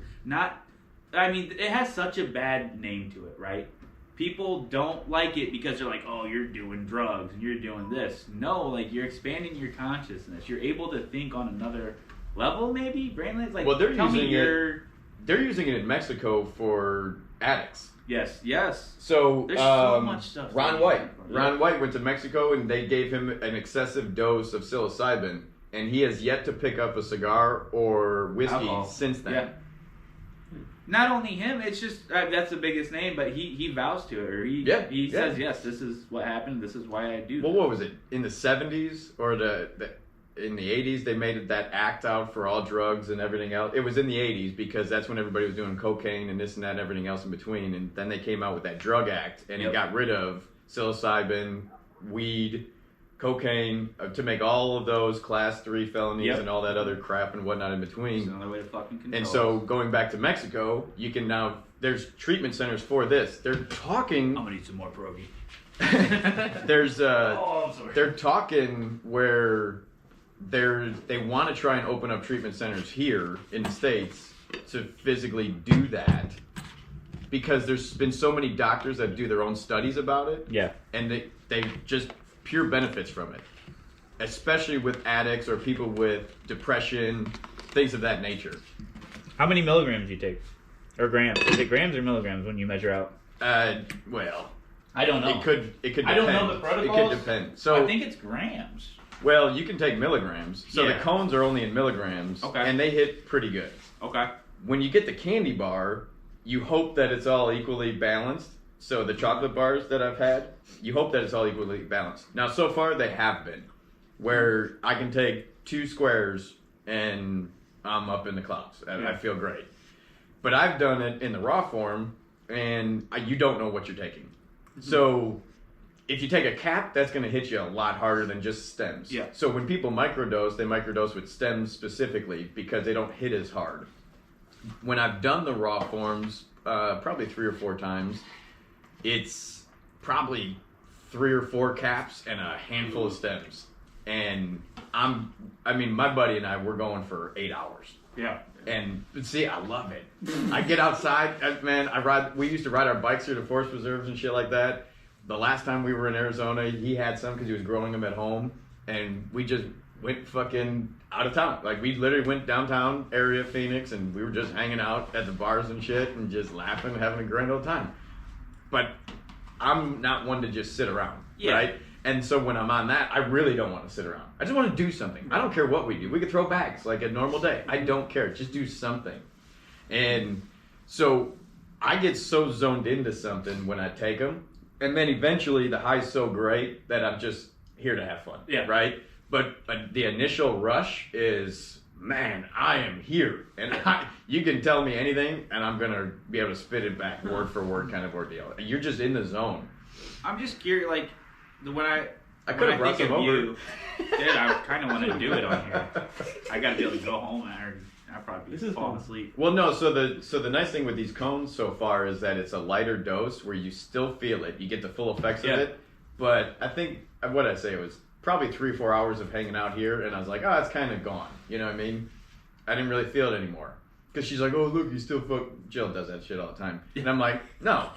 B: It has such a bad name to it, right? People don't like it because they're like, oh, you're doing drugs and you're doing this. No, like, you're expanding your consciousness. You're able to think on another level, maybe? Brainless? Like,
D: Well, they're
B: tell me
D: using
B: your...
D: They're using it in Mexico for addicts.
B: Yes.
D: So,
B: There's so much stuff.
D: Ron
B: to
D: White.
B: learn from.
D: Ron White went to Mexico and they gave him an excessive dose of psilocybin, and he has yet to pick up a cigar or whiskey
B: Alcohol.
D: since then.
B: Yeah. Not only him, it's just that's the biggest name, but he vows to it, or he says, yes, this is what happened, this is why I do.
D: Well, what was it in the 70s or in the 80s? They made that act out for all drugs and everything else. It was in the 80s because that's when everybody was doing cocaine and this and that and everything else in between. And then they came out with that drug act, and it got rid of psilocybin, weed, cocaine, to make all of those class 3 felonies and all that other crap and whatnot in between.
B: It's another way to fucking control.
D: And so going back to Mexico, you can now, there's treatment centers for this. They're talking.
B: I'm gonna need some more pierogi.
D: There's
B: I'm sorry.
D: they're talking where they want to try and open up treatment centers here in the States to physically do that, because there's been so many doctors that do their own studies about it.
B: Yeah.
D: And they just pure benefits from it, especially with addicts or people with depression things of that nature.
B: How many milligrams do you take? Or grams? Is it grams or milligrams when you measure out?
D: Well,
B: I don't know.
D: it could depend.
B: I don't know the protocols.
D: It could depend. So
B: I think it's grams.
D: well, you can take milligrams. So
B: Yeah.
D: the cones are only in milligrams,
B: Okay.
D: and they hit pretty good.
B: Okay.
D: When you get the candy bar, you hope that it's all equally balanced. So the chocolate bars that I've had, you hope that it's all equally balanced. Now, so far they have been, where I can take 2 squares and I'm up in the clouds. I feel great. But I've done it in the raw form, and you don't know what you're taking. So if you take a cap, that's going to hit you a lot harder than just stems.
B: Yeah.
D: So when people microdose, they microdose with stems specifically because they don't hit as hard. When I've done the raw forms, probably 3 or 4 times, it's probably 3 or 4 caps and a handful of stems. And my buddy and I, we're going for 8 hours.
B: Yeah.
D: And see, I love it. I get outside, man. We used to ride our bikes through the forest preserves and shit like that. The last time we were in Arizona, he had some because he was growing them at home, and we just went fucking out of town. Like, we literally went downtown area, Phoenix, and we were just hanging out at the bars and shit, and just laughing, having a grand old time. But I'm not one to just sit around, right? And so when I'm on that, I really don't want to sit around. I just want to do something. I don't care what we do. We could throw bags like a normal day. I don't care. Just do something. And so I get so zoned into something when I take them. And then eventually the high's so great that I'm just here to have fun.
B: Yeah.
D: Right? But the initial rush is, man, I am here. And you can tell me anything and I'm going to be able to spit it back word for word kind of ordeal. You're just in the zone.
B: I'm just curious, like, when I
D: could have brought
B: think
D: some
B: of
D: over.
B: you, dude, I kind of want to do it on here. I got to be able to go home and I'll probably be falling asleep.
D: Well, no. So the nice thing with these cones so far is that it's a lighter dose where you still feel it. You get the full effects of it. But I think what I say it was probably 3 or 4 hours of hanging out here, and I was like, oh, it's kind of gone. You know what I mean? I didn't really feel it anymore. Because she's like, oh, look, you still fuck. Jill does that shit all the time. And I'm like, no,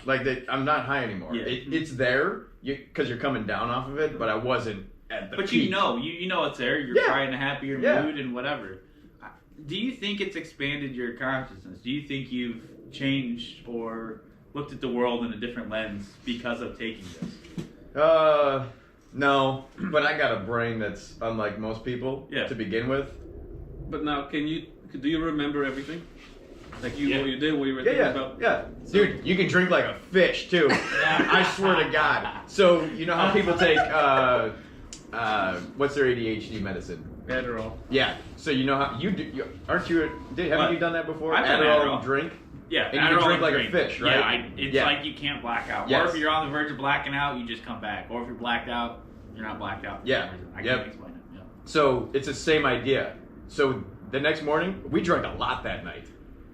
D: I'm not high anymore.
B: Yeah.
D: It's there because you're coming down off of it, but I wasn't at the
B: But
D: peak.
B: you know it's there. You're probably in a happier mood and whatever. Do you think it's expanded your consciousness? Do you think you've changed or looked at the world in a different lens because of taking this?
D: No, but I got a brain that's unlike most people to begin with.
C: But now, do you remember everything? Like what you did, what you were thinking about?
D: Yeah. Dude, you can drink like a fish too. I swear to God. So, you know how people take, what's their ADHD medicine?
C: Adderall.
D: Yeah. So you know how haven't you done that before?
B: I've done
D: Adderall and drink?
B: Yeah,
D: and you can drink like a fish, right?
B: Yeah, it's like you can't black out.
D: Yes.
B: Or if you're on the verge of blacking out, you just come back. Or if you're blacked out, you're not blacked out.
D: Yeah.
B: I can't explain it. Yeah.
D: So it's the same idea. So the next morning, we drank a lot that night.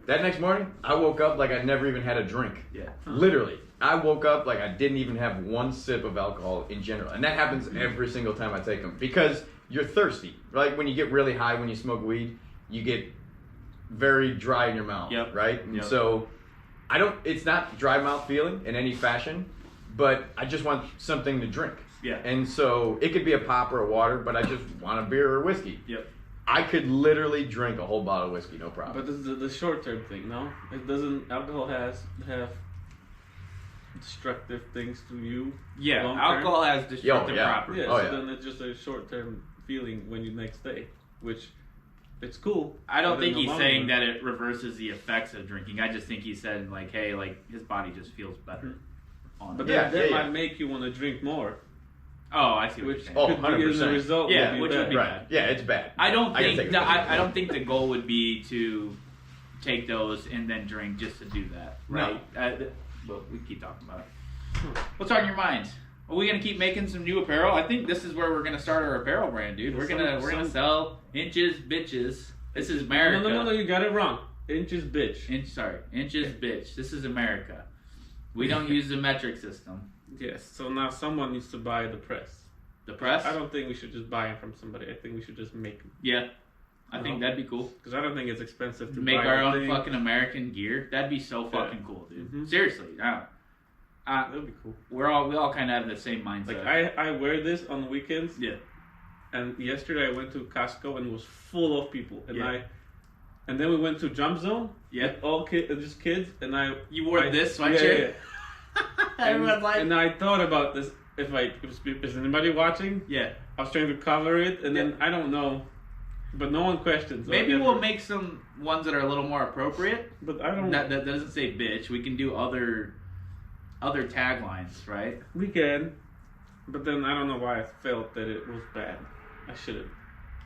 D: That next morning, I woke up like I never even had a drink.
B: Yeah.
D: Literally. I woke up like I didn't even have one sip of alcohol in general. And that happens every single time I take them. Because you're thirsty. Right? When you get really high, when you smoke weed, you get very dry in your mouth.
B: Yep.
D: Right? And
B: Yep.
D: so, it's not dry mouth feeling in any fashion. But I just want something to drink.
B: Yeah.
D: And so, it could be a pop or a water, but I just want a beer or whiskey.
B: Yep.
D: I could literally drink a whole bottle of whiskey, no problem.
C: But this is the short-term thing, no? It doesn't. Alcohol have destructive things to you.
B: Yeah,
C: long-term?
B: alcohol has destructive properties.
C: Yeah, so then it's just a short-term feeling when you next day, which it's cool.
B: I don't think he's saying that it reverses the effects of drinking. I just think he said like, hey, like his body just feels better on
C: But
B: it.
C: that might make you want to drink more.
B: Oh, I see what you're
C: Which
B: saying.
D: Oh,
C: could be
D: 100%.
C: the result.
B: Yeah,
C: would be
B: which would
C: bad.
B: be
D: Right. Yeah, it's bad.
B: I don't
D: I gotta
B: think
D: take
B: I don't think the goal would be to take those and then drink just to do that, right? Well, we keep talking about it. What's on your mind? Are we gonna keep making some new apparel? I think this is where we're gonna start our apparel brand, dude. We're gonna sell inches bitches. This is America.
C: No, you got it wrong. Inches bitch.
B: Inches bitch. This is America. We don't use the metric system.
C: Yes. So now someone needs to buy the press.
B: The press?
C: I don't think we should just buy them from somebody. I think we should just make them.
B: Yeah. I think that'd be cool.
C: Because I don't think it's expensive to
B: make
C: buy
B: our own
C: thing.
B: fucking American gear. That'd be so fucking cool, dude.
C: Mm-hmm.
B: Seriously.
C: That'd be cool.
B: We all kind of have the same mindset.
C: Like I wear this on the weekends.
B: Yeah.
C: And yesterday I went to Costco and it was full of people. And and then we went to Jump Zone.
B: Yeah.
C: All just kids, and
B: You wore this sweatshirt? Everyone's like...
C: And I thought about this, if is anybody watching?
B: Yeah.
C: I was trying to cover it, and then I don't know, but no one questions.
B: Maybe we'll make some ones that are a little more appropriate.
C: But I don't...
B: That doesn't say bitch. We can do other taglines, right?
C: We can, but then I don't know why I felt that it was bad. I shouldn't.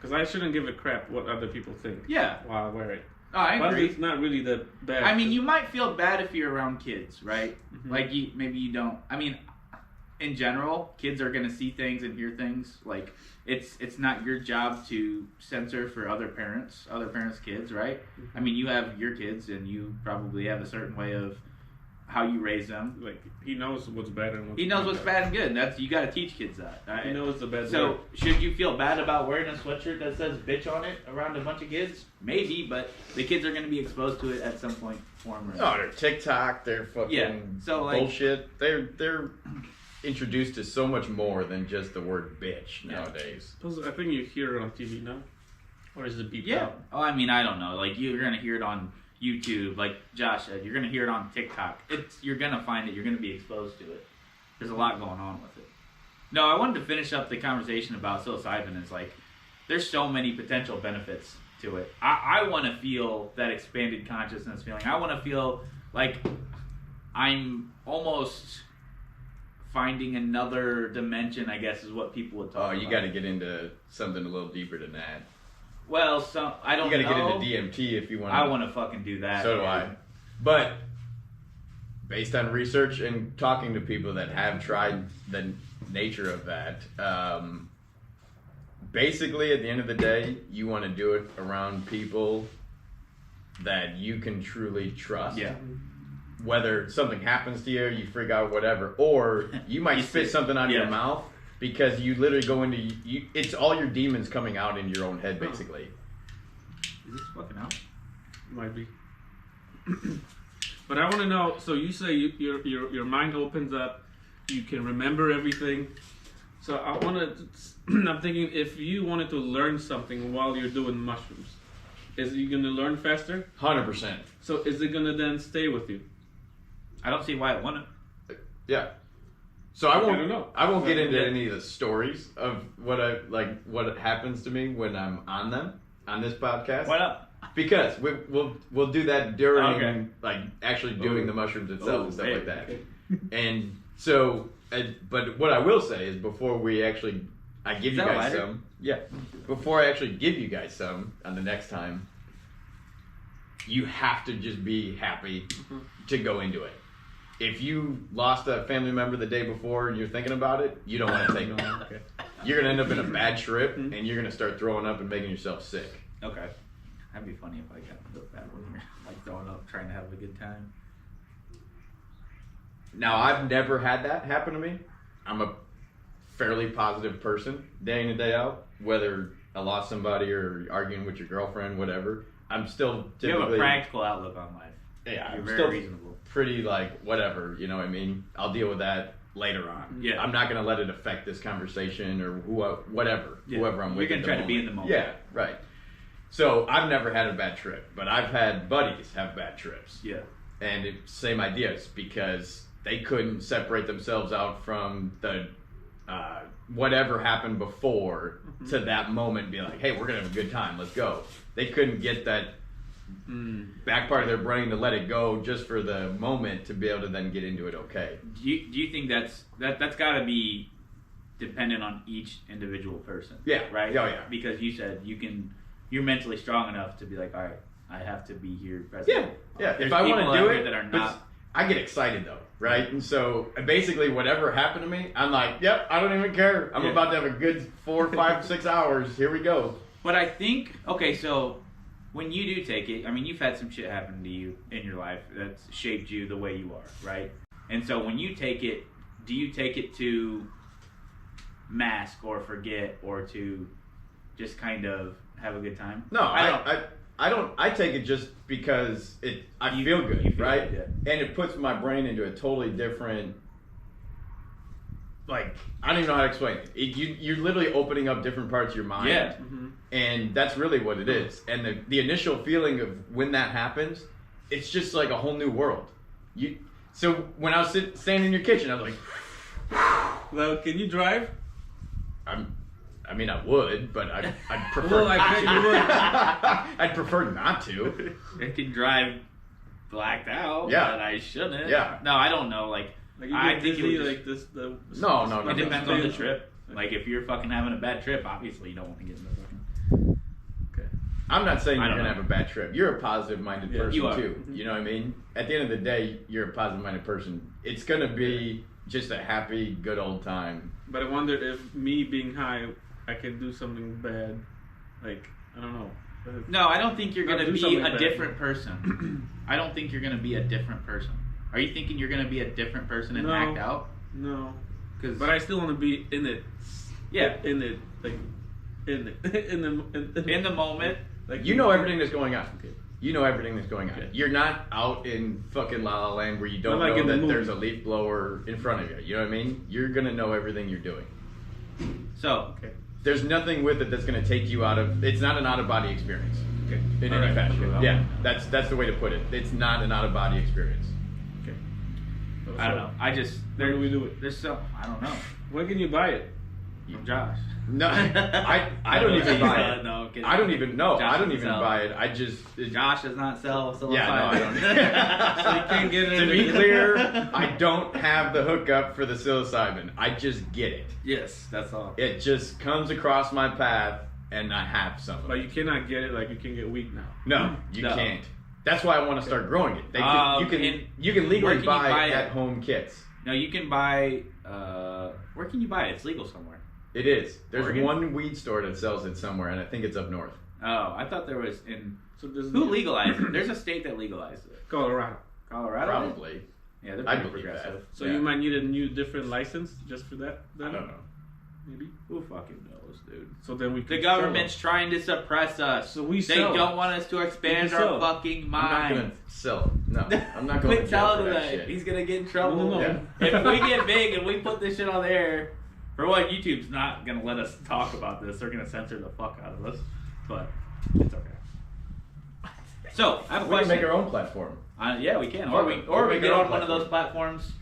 C: Because I shouldn't give a crap what other people think.
B: Yeah.
C: While I wear it.
B: Oh, I
C: Plus,
B: agree.
C: it's not really that bad.
B: I mean, you might feel bad if you're around kids, right?
C: Mhm.
B: Like, maybe you don't. I mean, in general, kids are going to see things and hear things. Like, it's not your job to censor for other parents' kids, right? I mean, you have your kids, and you probably have a certain way of how you raise them.
C: Like, he knows what's bad and what's
B: He knows
C: not
B: what's bad and good. And you got to teach kids that. Right?
C: He knows the bad.
B: So,
C: word.
B: should you feel bad about wearing a sweatshirt that says bitch on it around a bunch of kids? Maybe, but the kids are going to be exposed to it at some point, form or
D: Oh, they're TikTok, they're fucking bullshit. They're introduced to so much more than just the word bitch nowadays.
C: I think you hear it on TV now. Or is it beeped
B: Yeah.
C: out?
B: Oh, I mean, I don't know. Like, you're going to hear it on YouTube, like Josh said. You're going to hear it on TikTok. You're going to find it. You're going to be exposed to it. There's a lot going on with it. No, I wanted to finish up the conversation about psilocybin. It's like, there's so many potential benefits to it. I want to feel that expanded consciousness feeling. I want to feel like I'm almost finding another dimension, I guess, is what people would talk about.
D: Oh, you got to get into something a little deeper than that.
B: Well, I don't know.
D: You got to get into DMT if you want.
B: I want to fucking do that.
D: So do I. But based on research and talking to people that have tried the nature of that, basically at the end of the day, you want to do it around people that you can truly trust.
B: Yeah.
D: Whether something happens to you, you freak out, whatever, or you might spit something out of your mouth because you literally go into it's all your demons coming out in your own head, basically.
B: Is this fucking out?
C: Might be. But I want to know. So you say your mind opens up, you can remember everything. So I want to. I'm thinking if you wanted to learn something while you're doing mushrooms, is you going to learn faster?
D: 100%.
C: So is it going to then stay with you?
B: I don't see why it wouldn't.
D: Yeah. So I
C: don't know.
D: won't get into any of the stories of what happens to me when I'm on them on this podcast.
B: Why not?
D: Because we'll do that during like actually doing the mushrooms itself and stuff like that.
B: Okay.
D: And so, but what I will say is before I give you guys some. Yeah. Before I actually give you guys some on the next time, you have to just be happy to go into it. If you lost a family member the day before and you're thinking about it, you don't want to take it.
C: Okay.
D: You're going to end up in a bad trip and you're going to start throwing up and making yourself sick.
B: Okay. That'd be funny if I got a bad one here. Like throwing up, trying to have a good time.
D: Now, I've never had that happen to me. I'm a fairly positive person, day in and day out. Whether I lost somebody or arguing with your girlfriend, whatever, I'm still typically...
B: You have a practical outlook on life.
D: Yeah,
B: You're
D: I'm
B: very
D: still
B: reasonable.
D: pretty like, whatever, you know what I mean? I'll deal with that later on.
B: Yeah.
D: I'm not going to let it affect this conversation or whoever I'm with.
B: You're going to try to be in the moment.
D: Yeah, right. So I've never had a bad trip, but I've had buddies have bad trips.
B: Yeah.
D: And same ideas because they couldn't separate themselves out from the whatever happened before to that moment and be like, hey, we're going to have a good time. Let's go. They couldn't get that back part of their brain to let it go just for the moment to be able to then get into it okay.
B: Do you think that's got to be dependent on each individual person?
D: Yeah.
B: Right?
D: Oh, yeah.
B: Because you said you're mentally strong enough to be like, all right, I have to be here present.
D: Yeah.
B: There's
D: If I want
B: people
D: to
B: out
D: do
B: there
D: it,
B: that are
D: but
B: not.
D: I get excited though, right? And so basically whatever happened to me, I'm like, yep, I don't even care. I'm about to have a good 4, 5, 6 hours. Here we go.
B: But I think, okay, so when you do take it, I mean, you've had some shit happen to you in your life that's shaped you the way you are, right? And so when you take it, do you take it to mask or forget or to just kind of have a good time?
D: No, I don't. I take it just because I feel good,
B: you feel
D: right?
B: good, yeah.
D: And it puts my brain into a totally different like, I don't even know how to explain it. You're literally opening up different parts of your mind.
B: Yeah.
C: Mm-hmm.
D: And that's really what it is. And the initial feeling of when that happens, it's just like a whole new world. So when I was standing in your kitchen, I was like,
C: Well, can you drive?
D: I mean, I would, but I'd prefer
C: Well, I
D: not
C: bet
D: to.
C: you would.
D: I'd prefer not to.
B: I can drive blacked out,
D: Yeah.
B: but I shouldn't.
D: Yeah.
B: No, I don't know. Like,
C: Like you
B: I
C: get
B: think it
C: dizzy,
B: would
C: like this.
D: No.
B: it depends on the trip. Like, if you're fucking having a bad trip, obviously you don't want to get in the fucking.
C: Okay.
D: I'm not saying
B: I
D: you're
B: don't
D: going to
B: know.
D: have a bad trip. You're a positive-minded
C: Yeah,
D: person,
B: you are.
D: too. You know what I mean? At the end of the day, you're a positive-minded person. It's going to be just a happy, good old time.
C: But I wondered if me being high, I can do something bad. Like, I don't know.
B: No, I don't think you're
C: Not
B: going to
C: do
B: be
C: something
B: a
C: bad.
B: different person. I don't think you're going to be a different person. Are you thinking you're going to be a different person and
C: No.
B: act out?
C: No.
B: Cause,
C: But I still want to be in it.
B: yeah,
C: In it. Like, in it.
B: in the moment.
C: Like,
D: You know everything that's going on.
C: Okay.
D: You know everything that's going on.
C: Okay.
D: You're not out in fucking La La Land where you don't
C: Not like
D: know
C: in the
D: that
C: movie.
D: there's a leaf blower in front of you. You know what I mean? You're going to know everything you're doing.
B: So,
C: Okay.
D: There's nothing with it that's going to take you out of... It's not an out-of-body experience.
C: Okay.
D: In
C: All
D: any
C: right.
D: fashion.
C: Okay.
D: Yeah, that's the way to put it. It's not an out-of-body experience.
C: Okay.
B: I don't know. I just
C: Where do we do it?
B: There's so I don't know.
C: When can you buy it?
B: From Josh.
D: No, I don't even buy it.
B: No, I'm kidding.
D: I don't even know.
B: Josh
D: I don't
B: doesn't
D: even
B: sell.
D: buy it. I just...
B: Josh does not sell psilocybin.
D: Yeah, no, I don't.
C: So you can't get it
D: To
C: in
D: be
C: the-
D: clear, I don't have the hookup for the psilocybin. I just get it.
B: Yes, that's all.
D: It just comes across my path, and I have some of
C: But
D: it.
C: you cannot get it like you can get weed now.
D: No, you
B: No.
D: can't. That's why I want to start growing it.
B: And
D: You can legally
B: where can you buy
D: buy
B: it?
D: at-home kits.
B: No, you can buy. Where can you buy it? It's legal somewhere.
D: It is. There's
B: Oregon?
D: one weed store that sells it somewhere, and I think it's up north.
B: Oh, I thought there was in.
C: So this is
B: Who legalized it? There's a state that legalized it.
C: Colorado.
B: Colorado.
D: Probably.
B: Yeah, they're
D: I
B: pretty
D: believe
B: progressive.
D: that.
C: So
D: Yeah.
C: you might need a new different license just for that.
D: I
C: Then?
D: don't know.
C: Maybe.
B: Who fucking knows, dude?
C: So then we
B: The
C: can
B: government's trying to suppress us.
C: So we
B: They
C: sell.
B: don't want us to expand
C: We can
B: our
C: sell.
B: fucking
D: I'm not
B: mind.
D: gonna sell. No, I'm not going to
B: Quit
D: jail
B: telling
D: for
B: him
D: that
B: that.
D: shit.
B: He's gonna get in trouble.
C: No.
D: Yeah.
B: If we get big and we put this shit on the air, for one, YouTube's not gonna let us talk about this. They're gonna censor the fuck out of us. But it's okay. So I have a
D: We can
B: question.
D: make our own platform.
B: Yeah, we can.
D: Fuck
B: Or we
D: it.
B: or
D: We'll
B: we
D: make
B: get
D: our
B: on
D: own
B: one of those
D: platform.
B: platforms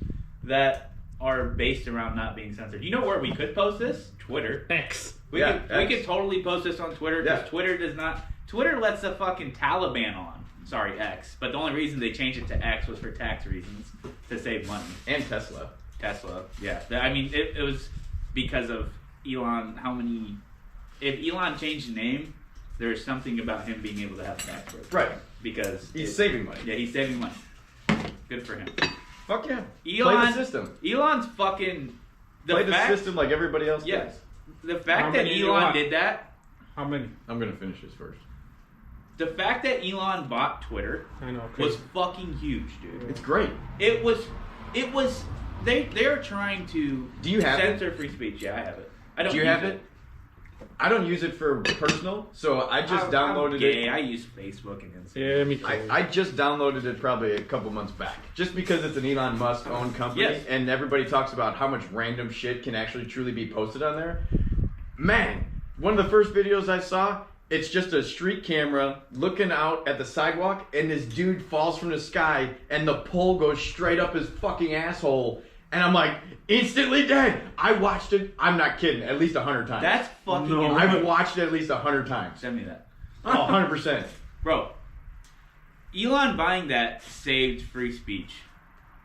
B: that are based around not being censored. You know where we could post this? Twitter.
C: X.
B: We
D: Yeah,
B: could we
D: X.
B: could totally post this on Twitter because
D: Yeah.
B: Twitter does not. Twitter lets the fucking Taliban on. Sorry, X. But the only reason they changed it to X was for tax reasons to save money.
D: And Tesla.
B: Tesla, yeah. I mean, it was because of Elon. How many? If Elon changed the name, there's something about him being able to have a tax break.
D: Right.
B: Because
D: He's saving money.
B: Yeah, he's saving money. Good for him.
D: Fuck yeah.
B: Elon,
D: Play the system.
B: Elon's fucking.
D: Play the system like everybody else
B: Yeah.
D: does.
B: The
C: How
B: fact that
C: many do you
B: Elon
C: want?
B: did that.
C: How many?
D: I'm gonna finish this first.
B: The fact that Elon bought Twitter
C: I know.
B: was
C: crazy.
B: fucking huge, dude.
D: It's great.
B: It was. They're trying to
D: Do you have it?
B: censor free speech. Yeah, I have it. I don't.
D: Do you
B: use
D: have it? I don't use it for personal, so I just downloaded
B: I'm gay.
D: it.
B: I use Facebook and Instagram.
C: Yeah, me too.
D: I just downloaded it probably a couple months back, just because it's an Elon Musk owned company,
B: Yes.
D: and everybody talks about how much random shit can actually truly be posted on there. Man, one of the first videos I saw, it's just a street camera looking out at the sidewalk, and this dude falls from the sky, and the pole goes straight up his fucking asshole, and I'm like, instantly dead. I watched it. I'm not kidding. At least 100 times.
B: That's fucking.
C: No.
D: I've watched it at least 100 times.
B: Send me that,
D: Oh, 100%.
B: bro. Elon buying that saved free speech.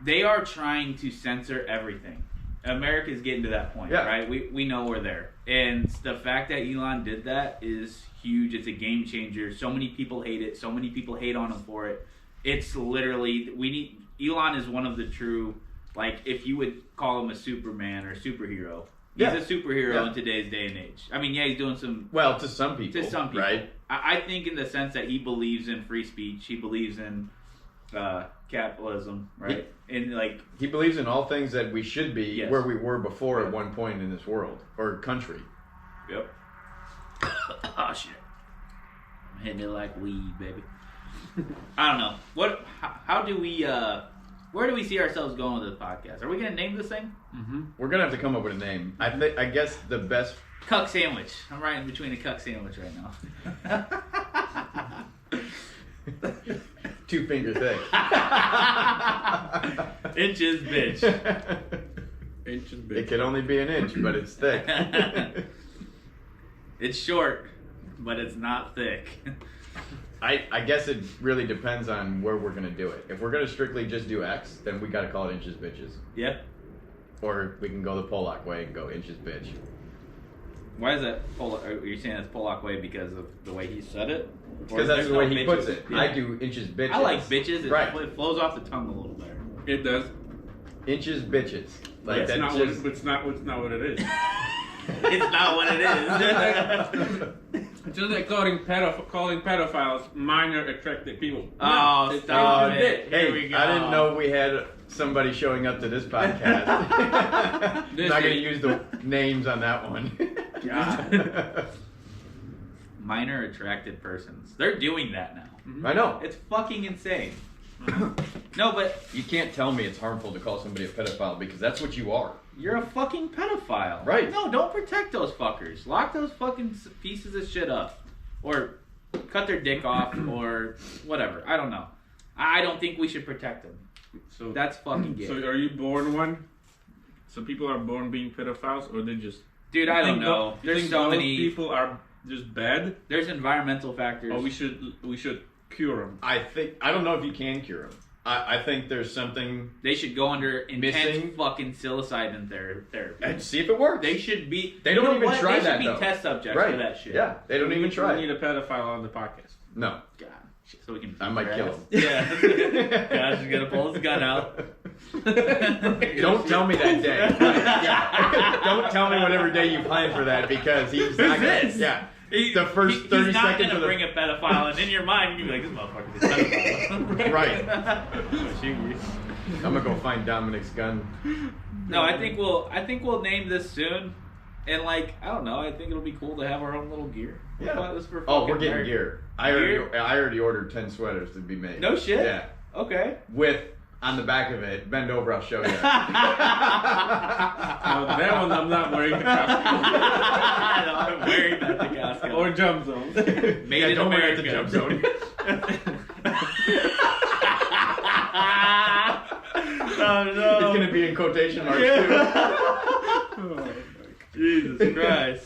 B: They are trying to censor everything. America's getting to that point,
D: Yeah.
B: right? We know we're there, and the fact that Elon did that is huge. It's a game changer. So many people hate it. So many people hate on him for it. It's literally Elon is one of the true. Like, if you would call him a Superman or superhero, he's
D: Yeah.
B: a superhero
D: Yeah.
B: in today's day and age. I mean, yeah, he's doing some.
D: Well, to some people.
B: To some people,
D: Right?
B: I think in the sense that he believes in free speech, he believes in capitalism, right? And like,
D: He believes in all things that we should be
B: Yes.
D: where we were before at one point in this world or country.
B: yep. Oh shit! I'm hitting it like weed, baby. I don't know what. How do we Where do we see ourselves going with this podcast? Are we gonna name this thing?
C: Mm-hmm.
D: We're gonna have to come up with a name. I guess the best.
B: Cuck sandwich. I'm right in between a cuck sandwich right now.
D: 2 finger thick.
B: Inches, bitch.
C: Inches big.
D: It can only be an inch, but it's thick.
B: It's short, but it's not thick.
D: I guess it really depends on where we're gonna do it. If we're gonna strictly just do X, then we gotta call it inches bitches.
B: Yep.
D: Or we can go the Pollock way and go inches bitch.
B: Why is that Pollock? Are you saying it's Pollock way because of the way he said it? Or
D: Because that's
B: there's
D: the way
B: no
D: he
B: bitches?
D: puts it.
B: Yeah.
D: I do inches bitches.
B: I like bitches.
D: Right.
B: It flows off the tongue a little better.
C: It does.
D: Inches bitches. Like
C: It's
D: that's
C: not,
D: just.
C: it's not what it is.
B: It's not what it is.
C: It's just like calling pedophiles minor attractive people.
B: Oh,
C: it's
B: stop
C: inches
B: it.
C: big.
B: Here we
D: Hey,
B: go.
D: I didn't know we had somebody showing up to this podcast.
C: This
D: Not gonna
C: is-
D: use the names on that one.
B: God. Minor attracted persons. They're doing that now.
D: I know.
B: It's fucking insane. No, but
D: You can't tell me it's harmful to call somebody a pedophile because that's what you are.
B: you're a fucking pedophile.
D: Right.
B: No, don't protect those fuckers. Lock those fucking pieces of shit up. Or cut their dick off or whatever. I don't know. I don't think we should protect them.
C: So
B: That's fucking gay.
C: So are you born one? So people are born being pedophiles, or they just?
B: Dude, I don't know.
C: You
B: There's
C: think
B: so
C: those
B: many.
C: people are just bad,
B: There's environmental factors.
C: or we should cure them.
D: I don't know if you can cure them. I think there's something.
B: They should go under intense
D: Missing?
B: fucking psilocybin therapy.
D: And see if it works.
B: They should be.
D: They
B: you
D: don't
B: know
D: even
B: what?
D: try
B: they
D: that,
B: should
D: though.
B: be test subjects
D: right.
B: for that shit.
D: Yeah, they don't even
C: We
D: try.
C: need a pedophile on the podcast.
D: No.
B: God. So we can.
D: I might
B: beat
D: kill
B: their
D: him.
B: ass. Yeah. Josh is gonna pull his gun out.
D: Don't tell me that day. Yeah. Don't tell me whatever day you plan for that because he's not gonna.
B: this?
D: Yeah.
B: He-
D: The first
B: he's
D: 30
B: not
D: seconds
B: gonna
D: of the-
B: bring a pedophile, and in your mind, you're like, "This motherfucker's a pedophile."
D: Right.
B: Shoot you.
D: I'm gonna go find Dominic's gun.
B: No, I think we'll name this soon, and like I don't know, I think it'll be cool to have our own little gear. We'll
D: Yeah.
B: buy this for
D: Oh,
B: fucking
D: we're getting
B: America.
D: gear. I already ordered 10 sweaters to be made.
B: No shit?
D: Yeah.
B: Okay.
D: With on the back of it, bend over, I'll show you.
C: No, that one I'm not wearing the costume.
B: No, I'm wearing that to Costco.
C: Or jump zones.
B: Made
D: Yeah,
B: in
D: don't wear it
B: America.
D: to Jump Zone.
B: Oh no.
D: It's gonna be in quotation marks
C: Oh,
B: Jesus Christ.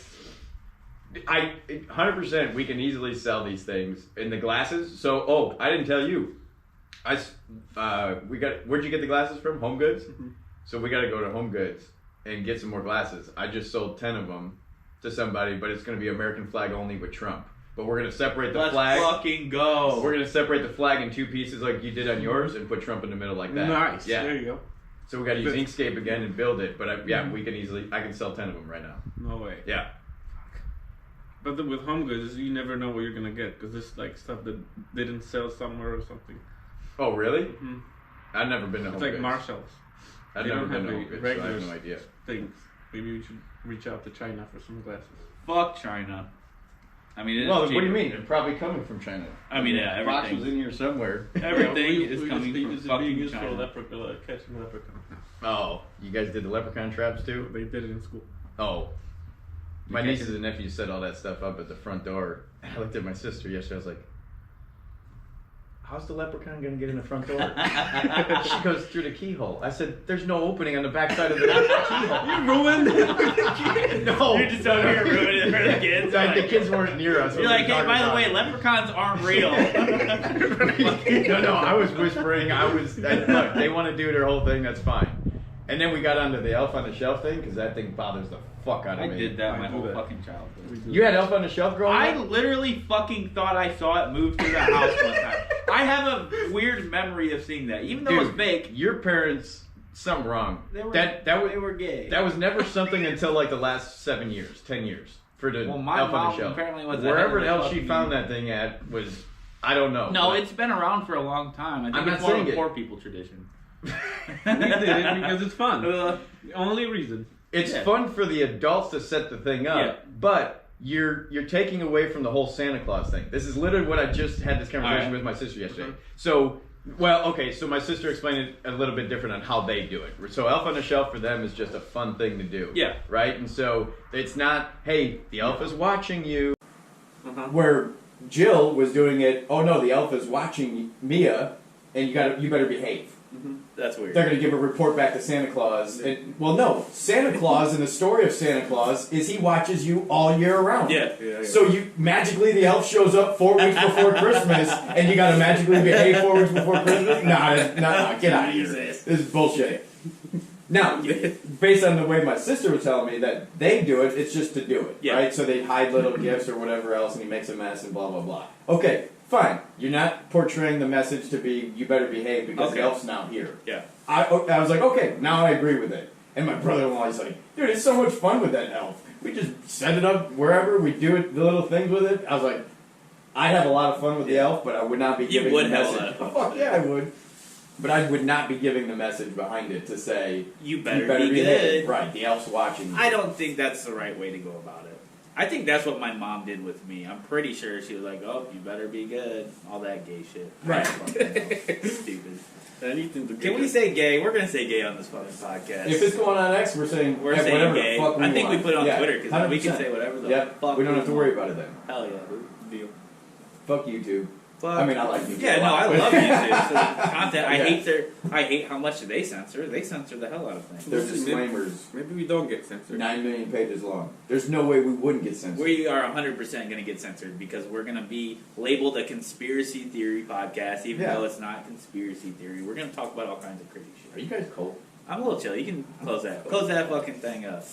D: too. 100% we can easily sell these things in the glasses. So, I didn't tell you. Where'd you get the glasses from? Home Goods? So we got to go to Home Goods and get some more glasses. I just sold 10 of them to somebody, but it's going to be American flag only with Trump. But we're going to separate the
B: Let's
D: flag.
B: fucking go.
D: We're going to separate the flag in 2 pieces like you did on yours and put Trump in the middle like that.
C: nice.
D: Yeah.
C: There you go.
D: So we got to use Inkscape again and build it. But we can I can sell 10 of them right now.
C: No way.
D: Yeah.
C: But with Home Goods, you never know what you're gonna get because this like stuff that didn't sell somewhere or something.
D: Oh, really?
C: Mm-hmm.
D: I've never been to
C: It's
D: Home
C: like
D: Goods.
C: Marshalls
D: I've
C: they
D: never
C: don't
D: been
C: have
D: to
C: the
D: Home Goods, so I
C: regular
D: have no idea.
C: things. Maybe we should reach out to China for some glasses.
B: Fuck China. I mean, it is
D: Well, what do you
B: cheaper.
D: mean? They're probably coming from China.
B: I mean, yeah,
D: Fox was
B: everything.
D: in here somewhere.
B: Everything
C: Yeah,
B: is coming from
C: being
B: fucking
C: used for
B: China.
C: catching leprechaun.
D: Oh, you guys did the leprechaun traps too?
C: They did it in school.
D: Oh. My
B: You can't
D: nieces and nephews set all that stuff up at the front door. I looked at my sister yesterday. I was like, how's the leprechaun going to get in the front door? She goes, through the keyhole. I said, there's no opening on the backside of the keyhole.
C: You ruined it.
D: No.
B: You're just over here ruining it for the kids.
D: Like, the kids weren't near us.
B: You're like, hey, by the way, leprechauns aren't real.
D: No, I was whispering. Look, they want to do their whole thing. That's fine. And then we got onto the Elf on the Shelf thing because that thing bothers the fuck out of
B: I
D: me.
B: did that
C: I
B: my
C: do
B: whole
C: that.
B: fucking childhood.
D: You had Elf on the Shelf growing
B: I
D: up?
B: literally fucking thought I saw it move through the house one time. I have a weird memory of seeing that, even though it was fake.
D: Your parents, something wrong.
B: They were,
D: That
B: they were gay.
D: That was never something until like the last 7 years, 10 years for the
B: Well, my
D: Elf on
B: mom
D: the Shelf.
B: apparently was
D: Wherever
B: ahead of the
D: else she
B: fucking-
D: found that thing at was, I don't know.
B: No,
D: but-
B: it's been around for a long time. I think
D: I'm
B: it's
D: not
B: more
D: saying
B: of a
D: it.
B: poor people tradition.
C: We did it because it's fun.
B: Uh,
C: The only reason.
D: It's
B: Yeah.
D: fun for the adults to set the thing up,
B: Yeah.
D: but you're taking away from the whole Santa Claus thing. This is literally what I just had this conversation
B: Alright.
D: with my sister yesterday.
C: Mhm.
D: So Well, okay, so my sister explained it a little bit different on how they do it. So Elf on the Shelf for them is just a fun thing to do.
B: Yeah.
D: Right? And so it's not, hey, the elf is watching you.
E: Where Jill was doing it, oh no, the elf is watching Mia, and you better behave.
B: That's weird.
E: They're going to give a report back to Santa Claus. And, well, no, Santa Claus in the story of Santa Claus is he watches you all year round.
B: Yeah.
E: So you magically the elf shows up 4 weeks before Christmas, and you got to magically behave 4 weeks before Christmas. Nah, get out of here. This is bullshit. Now, based on the way my sister was telling me that they do it, it's just to do it, right? So they hide little gifts or whatever else, and he makes a mess and blah blah blah. Okay, fine. You're not portraying the message to be you better behave because the elf's now here.
B: Yeah.
E: I was like, okay, now I agree with it. And my brother-in-law is like, dude, it's so much fun with that elf. We just set it up wherever we do it, the little things with it. I was like, I'd have a lot of fun with the elf, but I would not be giving the message.
B: You would have a lot of fun.
E: Fuck yeah, I would. But I would not be giving the message behind it to say,
B: You better
E: be
B: be
E: good.
B: good.
E: Right, the elf's watching you.
B: I don't think that's the right way to go about it. I think that's what my mom did with me. I'm pretty sure she was like, "Oh, you better be good." All that gay shit.
E: Right.
B: Stupid.
C: Anything to
B: Can we say gay? We're gonna say gay on this fucking podcast.
E: If it's going on X, we're saying
B: saying
E: whatever
B: gay.
E: the fuck we
B: I think
E: want.
B: we put it on
E: Yeah,
B: Twitter because we can
E: 100%.
B: say whatever the
E: Yep,
B: fuck
E: we don't have to
B: want.
E: worry about it then.
B: Hell yeah, dude.
C: Deal.
E: Fuck YouTube.
B: Fuck.
E: I mean, I like YouTube.
B: Yeah,
E: a
B: no,
E: lot,
B: I
E: but-
B: love YouTube. So the content,
E: Yeah.
B: I hate how much they censor. They censor the hell out of things.
E: There's disclaimers
C: Maybe we don't get censored.
E: 9 million pages long. There's no way we wouldn't get censored.
B: We are 100% going to get censored because we're going to be labeled a conspiracy theory podcast, even
E: Yeah.
B: though it's not conspiracy theory. We're going to talk about all kinds of crazy
E: Are
B: shit.
E: you guys cold?
B: I'm a little chill. You can close that. Close that fucking thing up.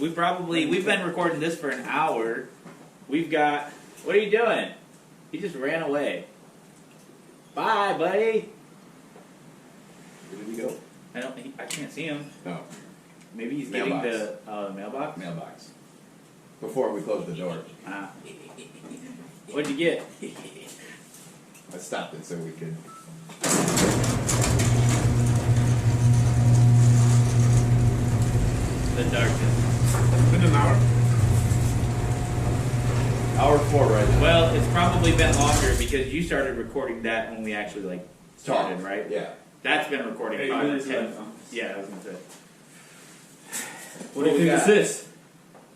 B: We've been recording this for an hour. We've got. What are you doing? He just ran away. Bye, buddy.
E: Where did he go?
B: I can't see him.
E: No.
B: Maybe he's
E: Mailbox.
B: getting the mailbox.
E: Mailbox. Before we close the door.
B: Ah. What'd you get?
E: I stopped it so we could.
B: The darkness.
C: It's been an hour.
E: Hour 4 right now.
B: Well, it's probably been longer because you started recording that when we actually started,
E: Talk.
B: right?
E: Yeah.
B: That's been recording
C: 8
B: 5 or
C: minutes
B: 10.
C: left.
B: Yeah, I was gonna say.
C: What do you
B: we
C: think
B: got?
C: this is?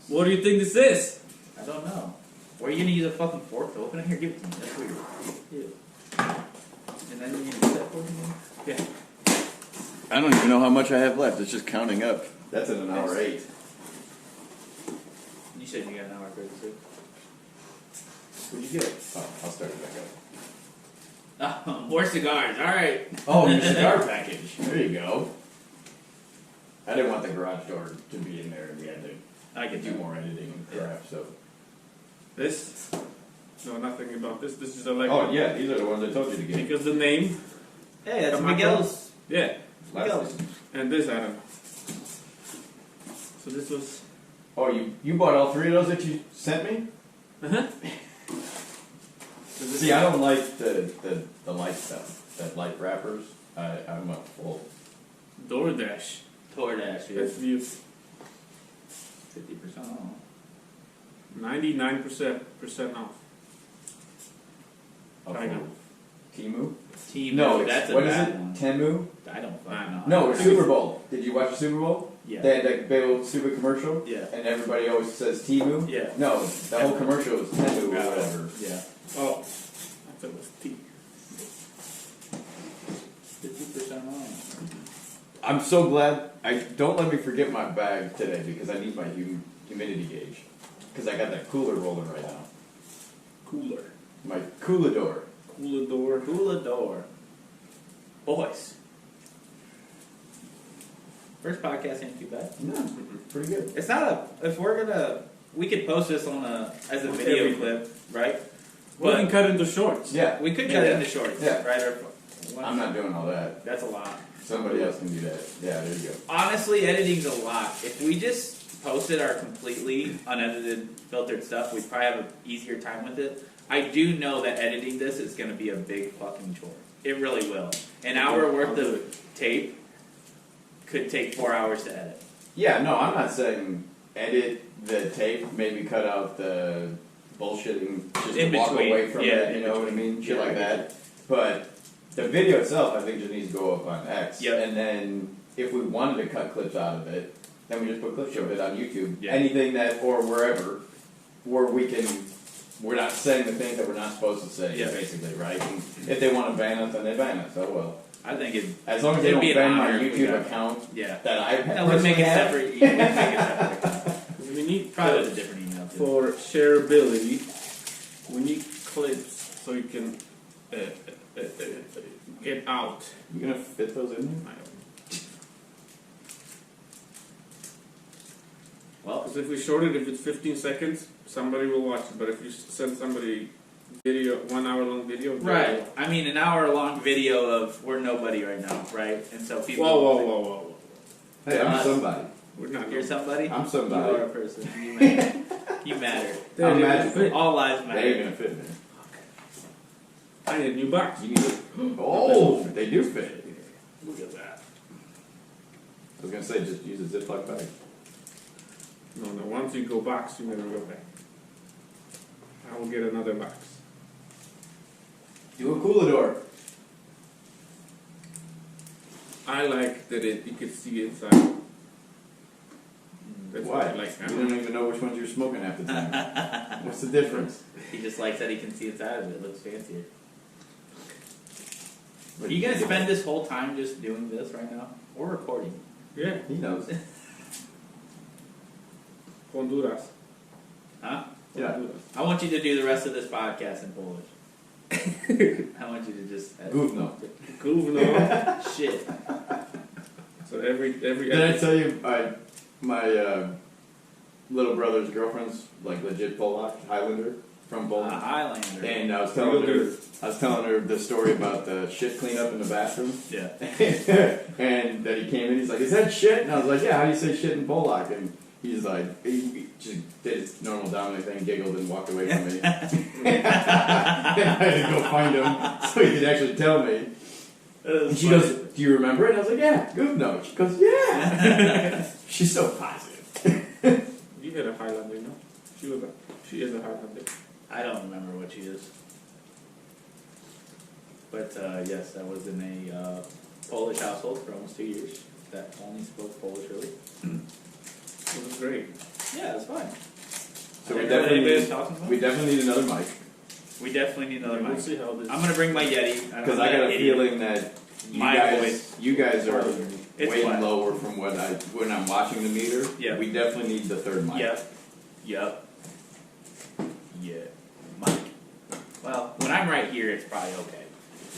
C: What do you think this is?
B: I don't know. Where are you gonna use a fucking fork to open it? Here, give it to me. That's weird. Ew. And then you're gonna use that fork again? Yeah.
D: I don't even know how much I have left. It's just counting up.
E: That's in an hour 8.
B: You said you got an hour 36.
E: What'd you get? Oh, I'll start it back up.
B: More cigars. All right.
E: Oh, your cigar package. There you go. I didn't want the garage door to be in there, and we had to
B: I can
E: do more editing and crap. So.
C: This? No, nothing about this. This is a like.
E: Oh yeah, these are the ones I told you to get.
C: Because the name.
B: Hey, that's
C: Come on,
B: Miguel's.
C: Yeah.
B: Miguel's.
C: And this, Adam. So this was.
E: Oh, you bought all 3 of those that you sent me?
C: Uh-huh.
E: See, I don't like the light stuff, that light wrappers. I'm a full.
C: DoorDash.
B: DoorDash. Yeah.
C: That's views.
B: 50% off.
C: 99% off. China.
E: Timu?
B: Team.
E: No,
B: that's a
E: what is
B: bad
E: it?
B: one.
E: Temu?
B: I don't fucking know.
E: No, it's Super Bowl. Did you watch the Super Bowl?
B: Yeah.
E: They had that big old stupid commercial,
B: Yeah.
E: and everybody always says Timu.
B: Yeah.
E: No, the whole commercial is Temu or whatever.
B: Yeah.
C: Oh. I thought it was tea.
B: 50% off.
E: I'm so glad. Don't let me forget my bag today because I need my humidity gauge because I got that cooler rolling right now.
C: Cooler.
E: My Coolador.
C: Cooler door.
B: Coolador. Boys. First podcast ain't too bad.
E: No, pretty good.
B: It's not if we're gonna, we could post this on as a video
C: Everything.
B: clip, right?
C: We can cut into shorts.
E: Yeah,
B: We could cut it into shorts,
E: Yeah.
B: right?
E: I'm not doing all that.
B: That's a lot.
E: Somebody else can do that. Yeah, there you go.
B: Honestly, editing's a lot. If we just posted our completely unedited, filtered stuff, we'd probably have an easier time with it. I do know that editing this is going to be a big fucking chore. It really will. An hour worth of tape could take 4 hours to edit.
E: Yeah, no, I'm not saying edit the tape, maybe cut out the bullshitting, just
B: In
E: walk
B: between.
E: away from
B: Yeah,
E: it, you
B: in
E: know what I
B: between.
E: mean? Shit
B: Yeah,
E: like
B: I get
E: that. But
D: The video itself, I think, just needs to go up on X.
B: Yep.
D: And then if we wanted to cut clips out of it, then we just put clips of it on YouTube.
B: Yeah.
D: Anything that, or wherever, where we're not saying the things that we're not supposed to say,
B: Yeah.
D: basically, right? And if they want to ban us, then they ban us. Oh well.
B: I think it.
D: As long as they
B: It'd
D: don't
B: be an
D: ban my
B: honor if we
D: YouTube
B: got-
D: account
B: Yeah.
D: that I
B: No, we'll make
D: personally
B: it
D: have.
B: separate. Yeah, we'll make it separate.
C: We need
B: Probably with a different email too.
C: for shareability. We need clips so you can get out.
D: You gonna fit those in there?
B: Well,
C: Because if we short it, if it's 15 seconds, somebody will watch it. But if you send somebody video, 1 hour long video,
B: right. I mean, an hour-long video of we're nobody right now, right? And so people.
C: Whoa.
D: Hey, I'm somebody.
C: We're not.
B: You're somebody.
D: I'm
B: You
D: somebody.
B: are a person. You matter. You matter.
D: I'm magical.
B: All lives
D: They ain't
B: matter.
D: gonna fit in there.
C: I need a new box.
D: You need to, oh, they do fit.
C: Look at that.
D: I was gonna say, just use a Ziploc bag.
C: No. Once you go box, you never go back. I will get another box.
D: Do a coolador.
C: I like that you could see inside. That's
D: Why?
C: what I like.
D: You don't even know which ones you're smoking half the time. What's the difference?
B: He just likes that he can see inside of it. It looks fancier. Are
D: But
B: you gonna spend this whole time just doing this right now? We're recording.
C: Yeah,
D: He knows.
C: Honduras.
B: Huh?
D: Yeah.
C: Honduras.
B: I want you to do the rest of this podcast in Polish. I want you to just.
D: Gówno.
C: Gówno.
B: Shit.
C: So every
D: Did I tell you my little brother's girlfriend's like legit Polak, Highlander from
B: A
D: Poland?
B: Highlander.
D: And I was telling her the story about the shit cleanup in the bathroom.
B: Yeah.
D: And that he came in, he's like, "Is that shit?" And I was like, "Yeah, how do you say shit in Polak?" And he's like, he just did his normal Dominic thing, giggled, and walked away from me. And I had to go find him so he could actually tell me. And she goes, "Do you remember it?" And I was like, "Yeah, Gówno." She goes, "Yeah." She's so positive.
C: You had a Highlander, no? She is a Highlander.
B: I don't remember what she is. But yes, I was in a Polish household for almost 2 years that only spoke Polish, really.
C: It was great.
B: Yeah, it was fine.
D: So
B: I
D: we
B: didn't know what
D: definitely
B: anybody was
D: need,
B: talking about.
D: we definitely need another mic
B: We definitely need another
C: We'll
B: mic.
C: see how this.
B: I'm gonna bring my Yeti.
D: because I got a feeling that you guys are
B: It's
D: way
B: flat.
D: lower from when I'm watching the meter.
B: Yeah.
D: We definitely need the third mic.
B: Yep. Yeah. Mike. Well, when I'm right here, it's probably okay.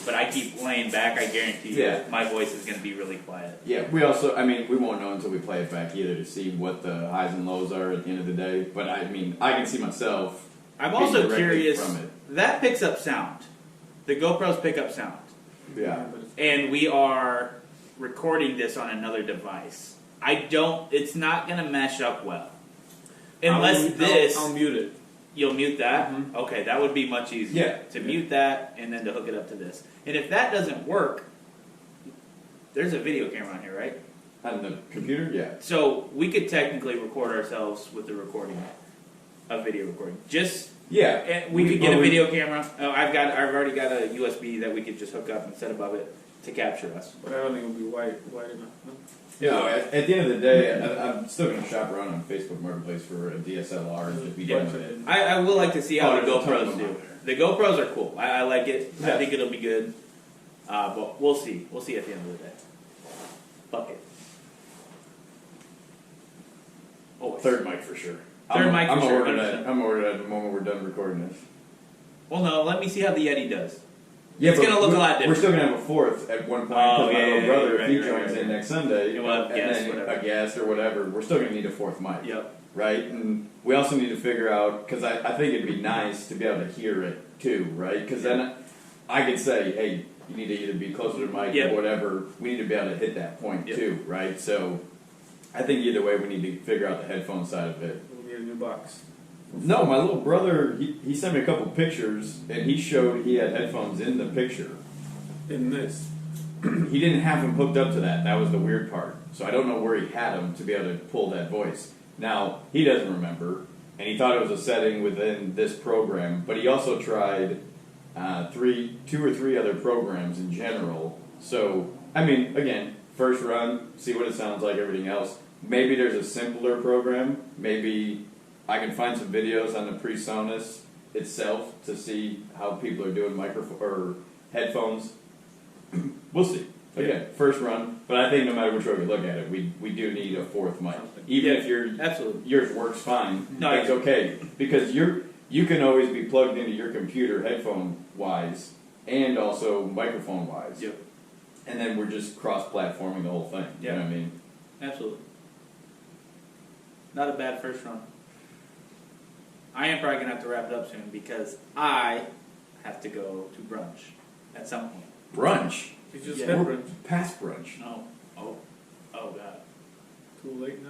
B: But I keep laying back. I guarantee you,
D: Yeah.
B: my voice is gonna be really quiet.
D: Yeah, we also, I mean, we won't know until we play it back either to see what the highs and lows are at the end of the day. But I mean, I can see myself.
B: I'm
D: getting
B: also
D: directly
B: curious.
D: from it.
B: That picks up sound. The GoPros pick up sound.
D: Yeah.
C: But it's-
B: And we are recording this on another device. It's not going to mesh up well. Unless
C: I'll mute it.
B: you'll mute that?
C: Mhm.
B: Okay, that would be much easier.
D: Yeah.
B: To mute that and then to hook it up to this. And if that doesn't work, there's a video camera on here, right?
D: On the computer, yeah.
B: So we could technically record ourselves with the recording, a video recording.
D: Yeah.
B: And we could get a video camera. I've already got a USB that we could just hook up and set above it to capture us.
C: But I don't think it'll be wide enough. No?
D: Yeah, at the end of the day, I'm still going to shop around on Facebook Marketplace for a DSLR and just be
B: Yeah.
D: done with it.
B: I will like to see how the
D: there's a ton of
B: GoPros
D: them
B: do.
D: out
B: The GoPros are cool. I like it. I
D: Yeah.
B: think it'll be good. But we'll see. We'll see at the end of the day. Fuck it. Oh,
D: Third mic for sure.
B: Third mic for
D: I'm
B: sure,
D: Order
B: 100%.
D: that. I'm ordered at the moment we're done recording this.
B: Well, no. Let me see how the Yeti does.
D: Yeah,
B: It's
D: but
B: gonna look a lot
D: We're
B: different.
D: still gonna have a fourth at one point
B: Oh,
D: because my
B: yeah,
D: little
B: yeah,
D: brother,
B: yeah,
D: if he
B: right,
D: joins
B: right.
D: in next Sunday,
B: You'll have
D: and
B: guests,
D: then
B: whatever.
D: a guest or whatever, we're still gonna need a fourth mic,
B: Yep.
D: right? And we also need to figure out because I think it'd be nice to be able to hear it too, right? Because then I could say, hey, you need to either be closer to the mic
B: Yep.
D: or whatever. We need to be able to hit that point
B: Yep.
D: too, right? So I think either way, we need to figure out the headphone side of it.
C: We'll get a new box.
D: No, my little brother, he sent me a couple pictures and he showed he had headphones in the picture.
C: In this.
D: He didn't have them hooked up to that. That was the weird part. So I don't know where he had them to be able to pull that voice. Now, he doesn't remember, and he thought it was a setting within this program, but he also tried
E: two or three other programs in general. So, I mean, again, first run, see what it sounds like, everything else. Maybe there's a simpler program. Maybe I can find some videos on the PreSonus itself to see how people are doing microphone or headphones. We'll see. Again, first run. But I think no matter which way we look at it, we do need a fourth mic. Even if yours works fine,
F: No,
E: it's okay. Because you can always be plugged into your computer headphone-wise and also microphone-wise.
F: Yep.
E: And then we're just cross-platforming the whole thing. You know what I mean?
F: Absolutely. Not a bad first run. I am probably gonna have to wrap it up soon because I have to go to brunch at some point.
E: Brunch?
C: You just
F: Yeah.
C: said
E: We're
C: brunch.
E: past brunch.
F: No. Oh God.
C: Too late now.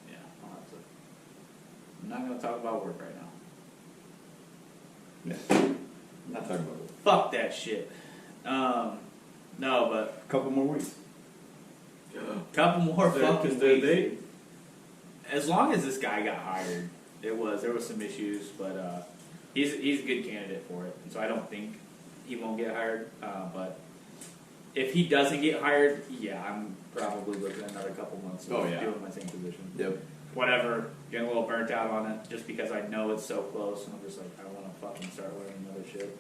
F: Yeah, I'll have to. I'm not gonna talk about work right now.
E: Yeah. Not talking about it.
F: Fuck that shit. No, but
E: A couple more weeks.
F: couple more
C: Is there
F: fucking
C: a
F: weeks.
C: date?
F: As long as this guy got hired, there was some issues, but he's a good candidate for it, and so I don't think he won't get hired. But if he doesn't get hired, yeah, I'm probably looking at another couple months of
E: Oh, yeah.
F: doing my same position.
E: Yep.
F: Whatever, getting a little burnt out on it, just because I know it's so close, and I'm just like, I don't want to fucking start learning other shit.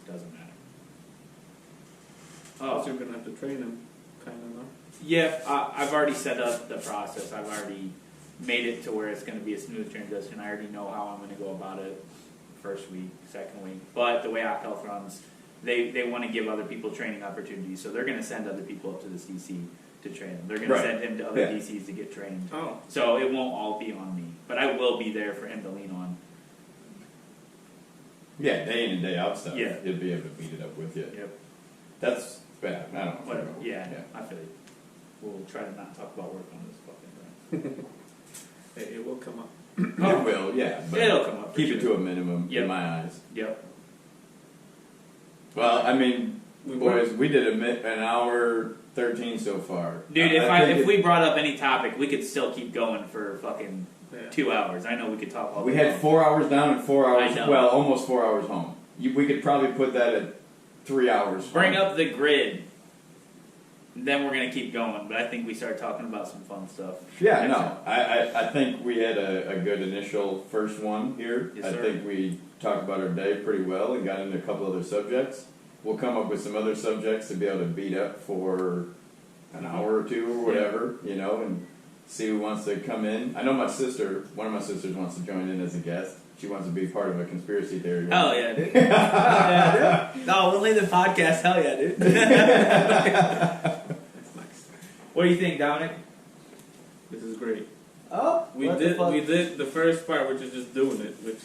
F: Doesn't matter.
C: Oh, so you're gonna have to train him, kind of, no?
F: Yeah, I've already set up the process. I've already made it to where it's going to be a smooth transition. I already know how I'm going to go about it first week, second week. But the way OpHealth runs, they want to give other people training opportunities. So they're going to send other people up to this DC to train them. They're going to
E: Right.
F: send him to other
E: Yeah.
F: DCs to get trained.
C: Oh.
F: So it won't all be on me. But I will be there for him to lean on.
E: Yeah, day in and day out stuff.
F: Yeah.
E: He'll be able to beat it up with you.
F: Yep.
E: That's bad. I don't know.
F: Whatever. Yeah,
E: Yeah.
F: I feel you. We'll try to not talk about work on this fucking thing.
C: It will come up.
E: It will, yeah. But
F: It'll come up. for
E: keep it
F: sure.
E: to a minimum
F: Yep.
E: in my eyes.
F: Yep.
E: Well, I mean,
C: We
E: boys, we did an hour 13 so far.
F: Dude,
E: think
F: if
E: it-
F: we brought up any topic, we could still keep going for fucking
C: Yeah.
F: 2 hours. I know we could talk all
E: we
F: day
E: had
F: long.
E: 4 hours down and 4 hours.
F: I know.
E: Well, almost 4 hours home. We could probably put that at 3 hours.
F: Bring
E: home.
F: up the grid. Then we're gonna keep going, but I think we start talking about some fun stuff.
E: Yeah,
F: next
E: no,
F: time.
E: I think we had a good initial first one here.
F: Yes,
E: I
F: sir.
E: think we talked about our day pretty well and got into a couple other subjects. We'll come up with some other subjects to be able to beat up for an hour or two or whatever, you know, and see who wants to come in. I know one of my sisters wants to join in as a guest. She wants to be part of a conspiracy theory.
F: Hell yeah, dude. Hell yeah, dude. No, we'll leave the podcast. Hell yeah, dude.
C: That's nice.
F: What do you think, Dominic?
C: This is great.
F: Oh,
C: We did the first part, which is just doing it, which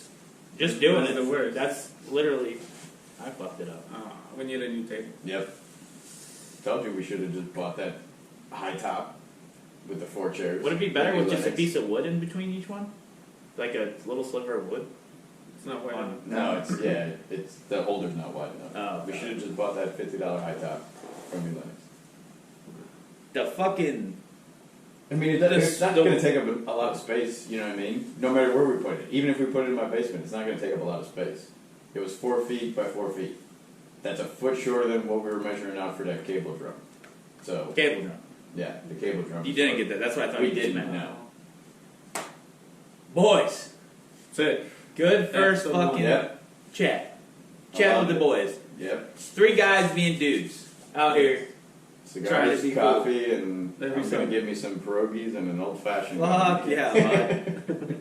F: just doing
C: That's
F: it.
C: the worst.
F: That's literally. I fucked it up.
C: we need a new table.
E: Yep. Told you we should have just bought that high top with the 4 chairs.
F: Would it be better with just a
E: Linux.
F: piece of wood in between each one, like a little sliver of wood?
C: It's not wide enough.
E: No, it's the holder's not wide enough.
F: Oh,
E: We
F: okay.
E: should have just bought that $50 high top from Linux.
F: The fucking.
E: I mean, it's not going to take up a lot of space, you know what I mean? No matter where we put it. Even if we put it in my basement, it's not going to take up a lot of space. It was 4 feet by 4 feet. That's a foot shorter than what we were measuring out for that cable drum. So,
F: Cable drum.
E: yeah, the cable drum.
F: You didn't get that. That's what I thought
E: We
F: you just
E: didn't,
F: meant.
E: no.
F: Boys,
C: That's it.
F: good first
C: Excellent.
F: fucking
E: Yep,
F: chat. Chat with the boys.
E: yep.
F: 3 guys being dudes out here. Trying
E: Cigars,
F: to be
E: coffee, and
C: Every
E: I'm going to
C: Sunday.
E: give me some pierogies and an old-fashioned.
F: Fuck yeah, bud.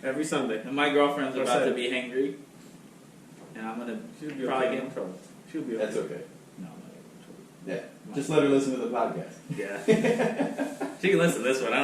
C: Every Sunday.
F: And my girlfriend's
C: Or
F: about to
C: Saturday.
F: be hangry. And I'm gonna
C: She'll be
F: probably
C: okay.
F: get in trouble.
C: She'll be
E: That's
C: okay.
E: okay.
F: No, I'm not
E: Yeah. Just let her listen to the podcast.
F: getting in trouble. Yeah. She can listen to this one. I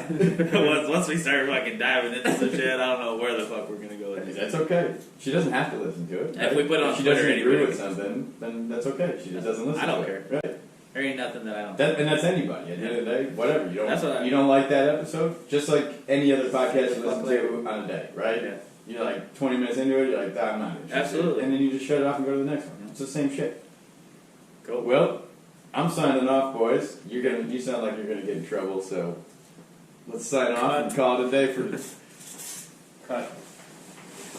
F: don't know. once we start fucking diving into some shit, I don't know where the fuck we're gonna go with this.
E: That's okay. She doesn't have to listen to it.
F: If we put it on
E: If she
F: Twitter,
E: doesn't agree
F: anybody
E: with
F: can
E: something, then that's okay. She just doesn't listen.
F: I don't
E: to it.
F: care.
E: Right.
F: There ain't nothing that I don't.
E: And that's anybody. At the end of the day, whatever. You
F: That's what I-
E: don't like that episode, just like any other podcast you listen
F: Fuck
E: to on a day, right?
F: Yeah.
E: You're like 20 minutes into it, you're like, I'm not interested.
F: Absolutely.
E: And then you just shut it off and go to the next one. It's the same shit.
F: Cool.
E: Well, I'm signing off, boys. You sound like you're gonna get in trouble, so let's sign off and call it a day for
C: Cut.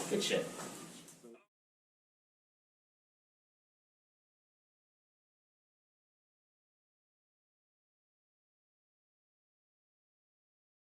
F: Good shit.